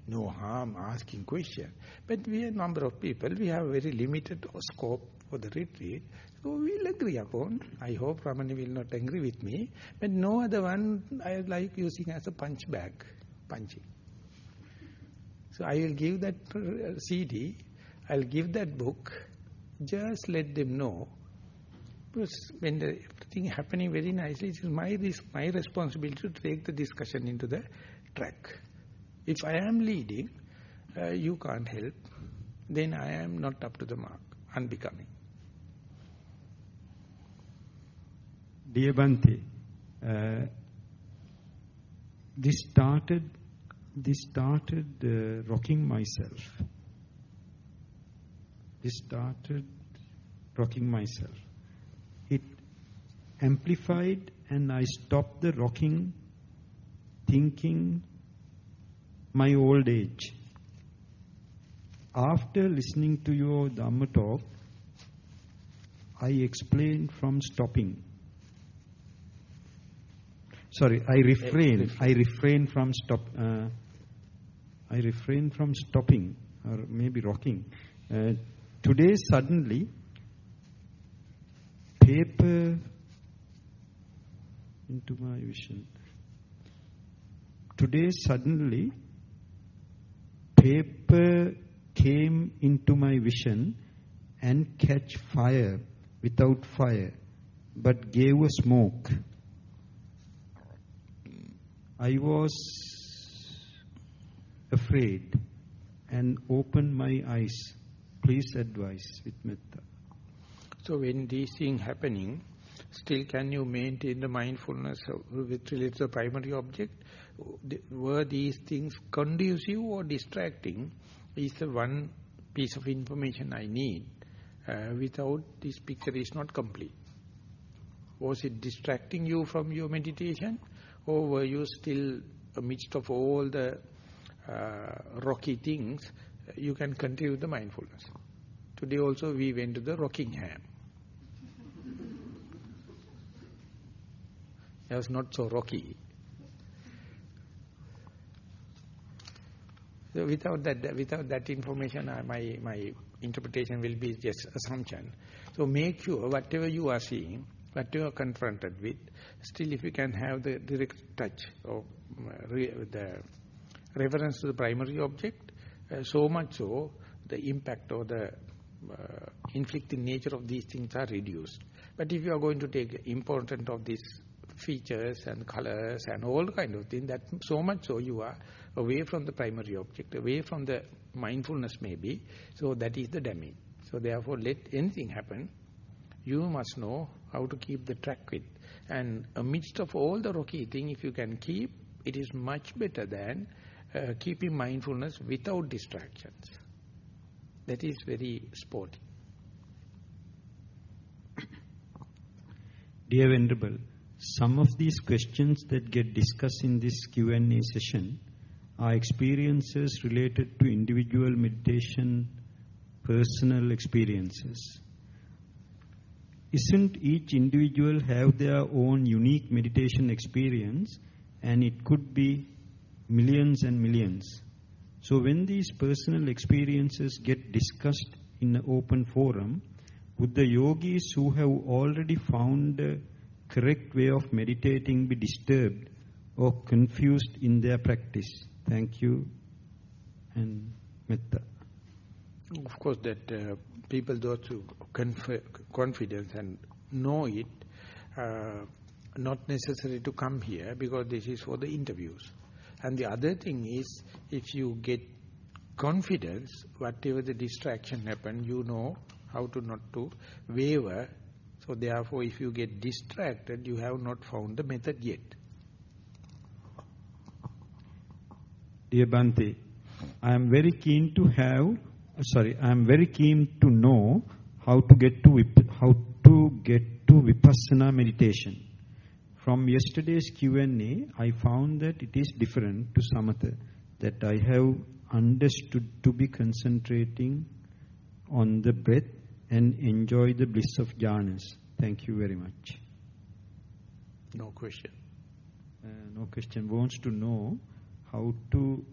no harm asking question. But we are a number of people. We have very limited scope for the retreat. So we'll agree upon. I hope Ramani will not agree with me. But no other one I like using as a punch bag. Punching. So I will give that CD, I'll give that book, just let them know. Because when everything happening very nicely, it is my responsibility to take the discussion into the track. If I am leading, you can't help, then I am not up to the mark, unbecoming. Dear Bhante, this started rocking myself. It amplified and I stopped the rocking, thinking my old age. After listening to your Dhamma talk, I explained from stopping. Sorry, I refrain from stopping or maybe rocking. Today suddenly, paper into my vision. Today suddenly, paper came into my vision and catch fire without fire, but gave a smoke. I was afraid and opened my eyes. Please advise with metta. So when these things happening, still can you maintain the mindfulness with related to the primary object? Were these things conducive or distracting? Is the one piece of information I need. Without this picture is not complete. Was it distracting you from your meditation? Or were you still amidst of all the rocky things, you can continue the mindfulness? Today also we went to the Rockingham. It was not so rocky. So without that information, my interpretation will be just assumption. So make sure whatever you are seeing, what you are confronted with, still if you can have the direct touch of the reference to the primary object, so much so the impact or the inflicting nature of these things are reduced. But if you are going to take important of these features and colors and all kind of things, that so much so you are away from the primary object, away from the mindfulness maybe, so that is the damage. So therefore let anything happen, you must know how to keep the track with. And amidst of all the rocky thing, if you can keep, it is much better than keeping mindfulness without distractions. That is very sporty. Dear Venerable, some of these questions that get discussed in this Q&A session are experiences related to individual meditation, personal experiences. Isn't each individual have their own unique meditation experience, and it could be millions and millions? So when these personal experiences get discussed in an open forum, would the yogis who have already found the correct way of meditating be disturbed or confused in their practice? Thank you and metta. Of course that people those who confidence and know it, not necessary to come here because this is for the interviews. And the other thing is, if you get confidence, whatever the distraction happen, you know how to not to waver. So therefore, if you get distracted, you have not found the method yet. Dear Bhante, I am very keen to know how to get to Vipassana meditation. From yesterday's Q&A, I found that it is different to Samatha, that I have understood to be concentrating on the breath and enjoy the bliss of jhanas. Thank you very much. No question. No question. Wants to know how to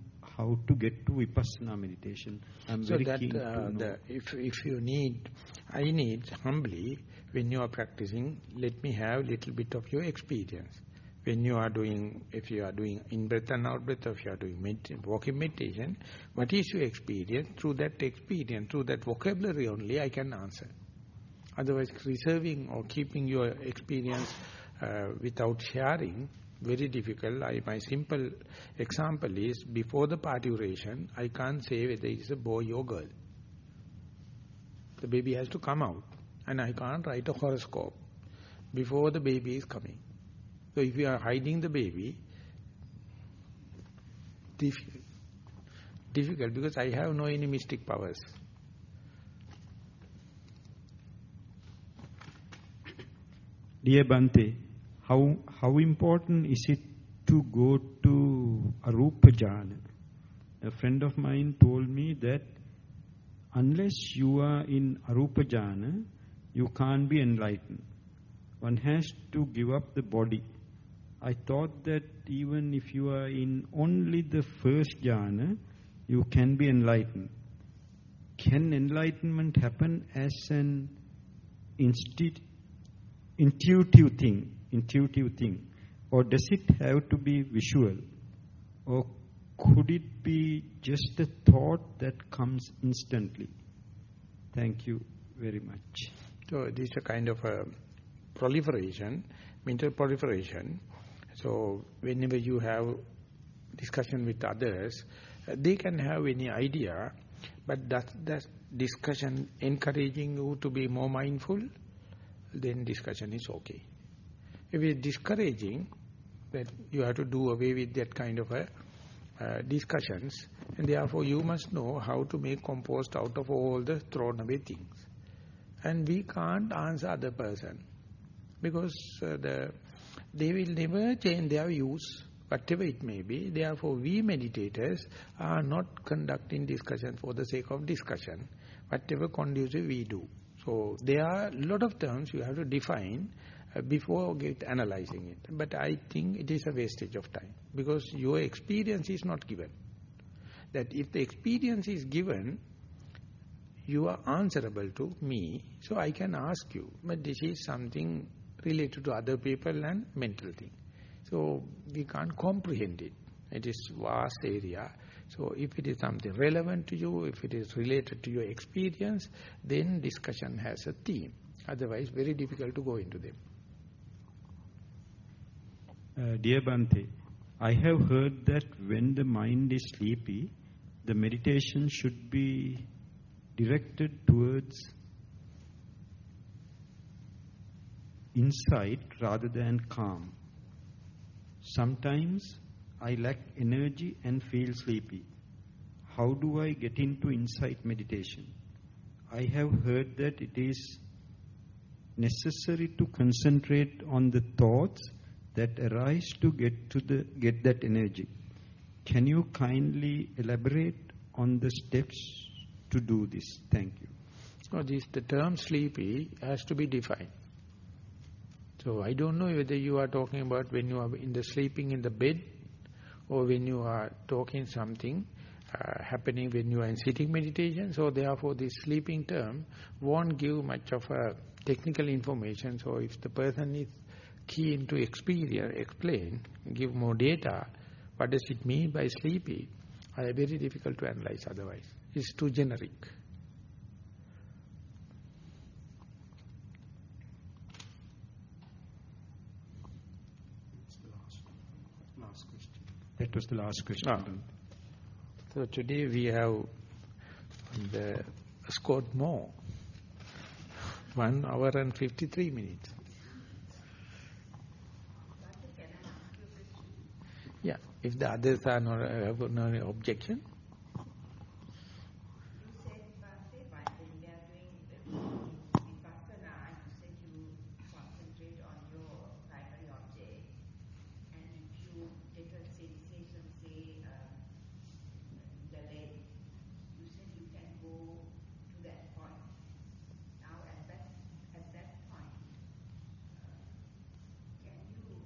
get to Vipassana meditation. I'm so very that keen to know. If you need, I need humbly, when you are practicing, let me have little bit of your experience. When you are doing, if you are doing in-breath and out-breath, or if you are doing walking meditation, what is your experience? Through that experience, through that vocabulary only, I can answer. Otherwise, reserving or keeping your experience without sharing, very difficult. My simple example is, before the parturition, I can't say whether it's a boy or girl. The baby has to come out, and I can't write a horoscope before the baby is coming. So if you are hiding the baby, difficult because I have no any mystic powers. Dear Bhante, how important is it to go to Arupa Jhana? A friend of mine told me that unless you are in Arupa Jhana, you can't be enlightened. One has to give up the body. I thought that even if you are in only the first jhana, you can be enlightened. Can enlightenment happen as an intuitive thing? Or does it have to be visual? Or could it be just a thought that comes instantly? Thank you very much. So this is a kind of a proliferation, mental proliferation. So whenever you have discussion with others, they can have any idea, but does that discussion encouraging you to be more mindful? Then discussion is okay. If it is discouraging, that you have to do away with that kind of discussions, and therefore you must know how to make compost out of all the thrown away things. And we can't answer other person, because they will never change their views, whatever it may be. Therefore, we meditators are not conducting discussion for the sake of discussion, whatever conducive we do. So there are a lot of terms you have to define before analyzing it. But I think it is a wastage of time, because your experience is not given. That if the experience is given, you are answerable to me, so I can ask you. But this is something related to other people and mental thing. So we can't comprehend it. It is vast area. So if it is something relevant to you, if it is related to your experience, then discussion has a theme. Otherwise, very difficult to go into them. Dear Bhante, I have heard that when the mind is sleepy, the meditation should be directed towards insight rather than calm. Sometimes I lack energy and feel sleepy. How do I get into insight meditation? I have heard that it is necessary to concentrate on the thoughts that arise to get that energy. Can you kindly elaborate on the steps to do this? Thank you. So the term sleepy has to be defined. So I don't know whether you are talking about when you are sleeping in the bed, or when you are talking something happening when you are in sitting meditation. So therefore this sleeping term won't give much of a technical information. So if the person is keen to explain, give more data, what does it mean by sleepy, very difficult to analyze otherwise. It's too generic. That was the last question. So today we have scored more. 1 hour and 53 minutes. Yeah, if the others are not have no objection. You said, when we are doing Vipassana, you said you concentrate on your primary object, and if you get a sensation, say, the leg, you said you can go to that point. Now, at that point, can you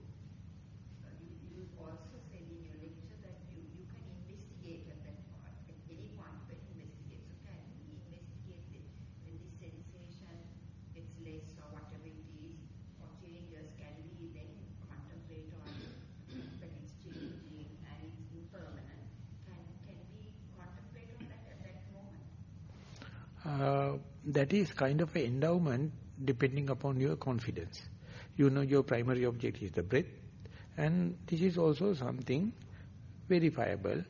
also said in your lecture that you can investigate at that point, at any point you can investigate. So can we investigate it when this sensation gets less or whatever it is, or changes, can we then contemplate on that it's changing and it's impermanent? Can we contemplate on that at that moment? That is kind of an endowment depending upon your confidence. You know your primary object is the breath, and this is also something verifiable.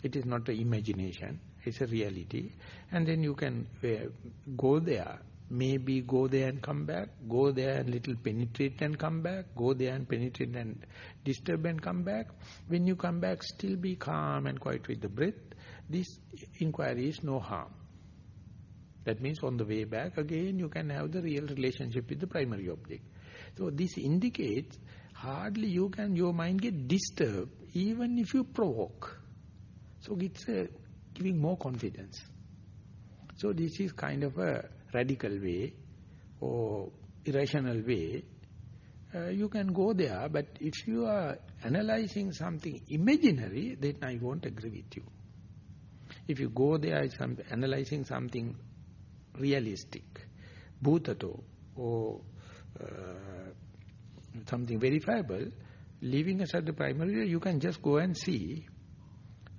It is not an imagination, it's a reality. And then you can go there, maybe go there and come back, go there and little penetrate and come back, go there and penetrate and disturb and come back. When you come back, still be calm and quiet with the breath. This inquiry is no harm. That means on the way back, again, you can have the real relationship with the primary object. So this indicates hardly your mind get disturbed even if you provoke. So it's giving more confidence. So this is kind of a radical way or irrational way. You can go there, but if you are analyzing something imaginary, then I won't agree with you. If you go there analyzing something realistic, bhutato, or something verifiable, leaving aside the primary, you can just go and see.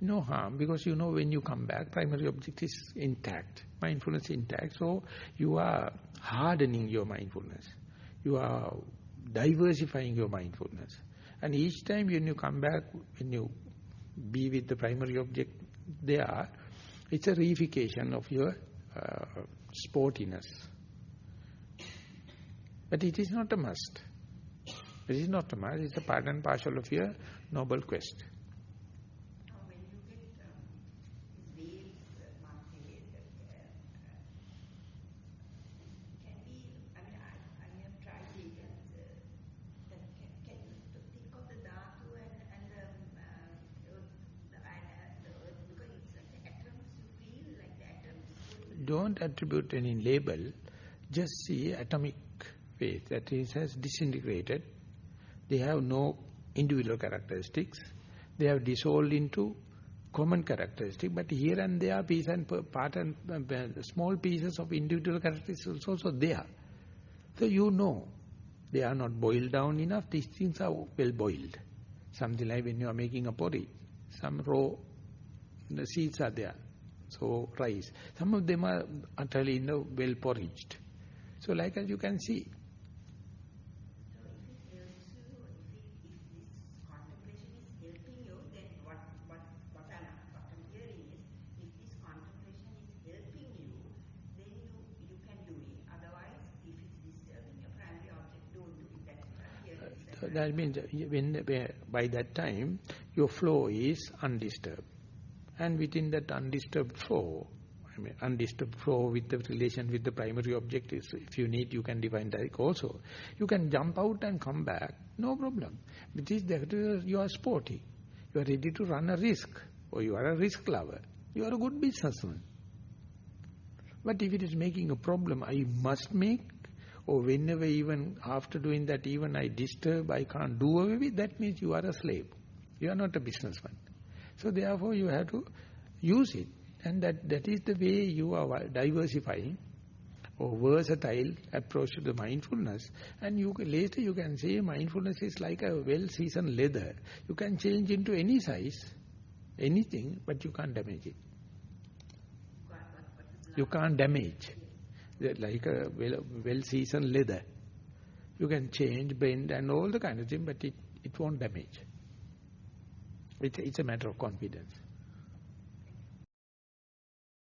No harm, because you know when you come back, primary object is intact, mindfulness intact, so you are hardening your mindfulness. You are diversifying your mindfulness. And each time when you come back, when you be with the primary object there, it's a reification of your sportiness. But it is not a must. It is not a must. It's a part and parcel of your noble quest. Now, when you get these waves, can we, I have tried it, and can you think of the dhatu and the earth, because it's like the atoms, you feel like the atoms. Don't attribute any label, just see atomic phase, that is has disintegrated. They have no individual characteristics. They have dissolved into common characteristics, but here and there piece and part and small pieces of individual characteristics also there. So you know, they are not boiled down enough, these things are well boiled. Something like when you are making a porridge, some raw the seeds are there, so rice. Some of them are utterly well porridged. So like as you can see. That means by that time your flow is undisturbed, and within that undisturbed flow, undisturbed flow with the relation with the primary object is, if you need, you can define that also. You can jump out and come back, no problem. It is that you are sporty, you are ready to run a risk, or you are a risk lover, you are a good businessman. But if it is making a problem, I must make, or whenever, even after doing that, even I disturb, I can't do away with, that means you are a slave. You are not a businessman. So therefore you have to use it. And that is the way you are diversifying or versatile approach to the mindfulness. And later you can say mindfulness is like a well-seasoned leather. You can change into any size, anything, but you can't damage it. You can't damage. Like a well-seasoned leather. You can change, bend and all the kind of thing, but it won't damage. It's a matter of confidence.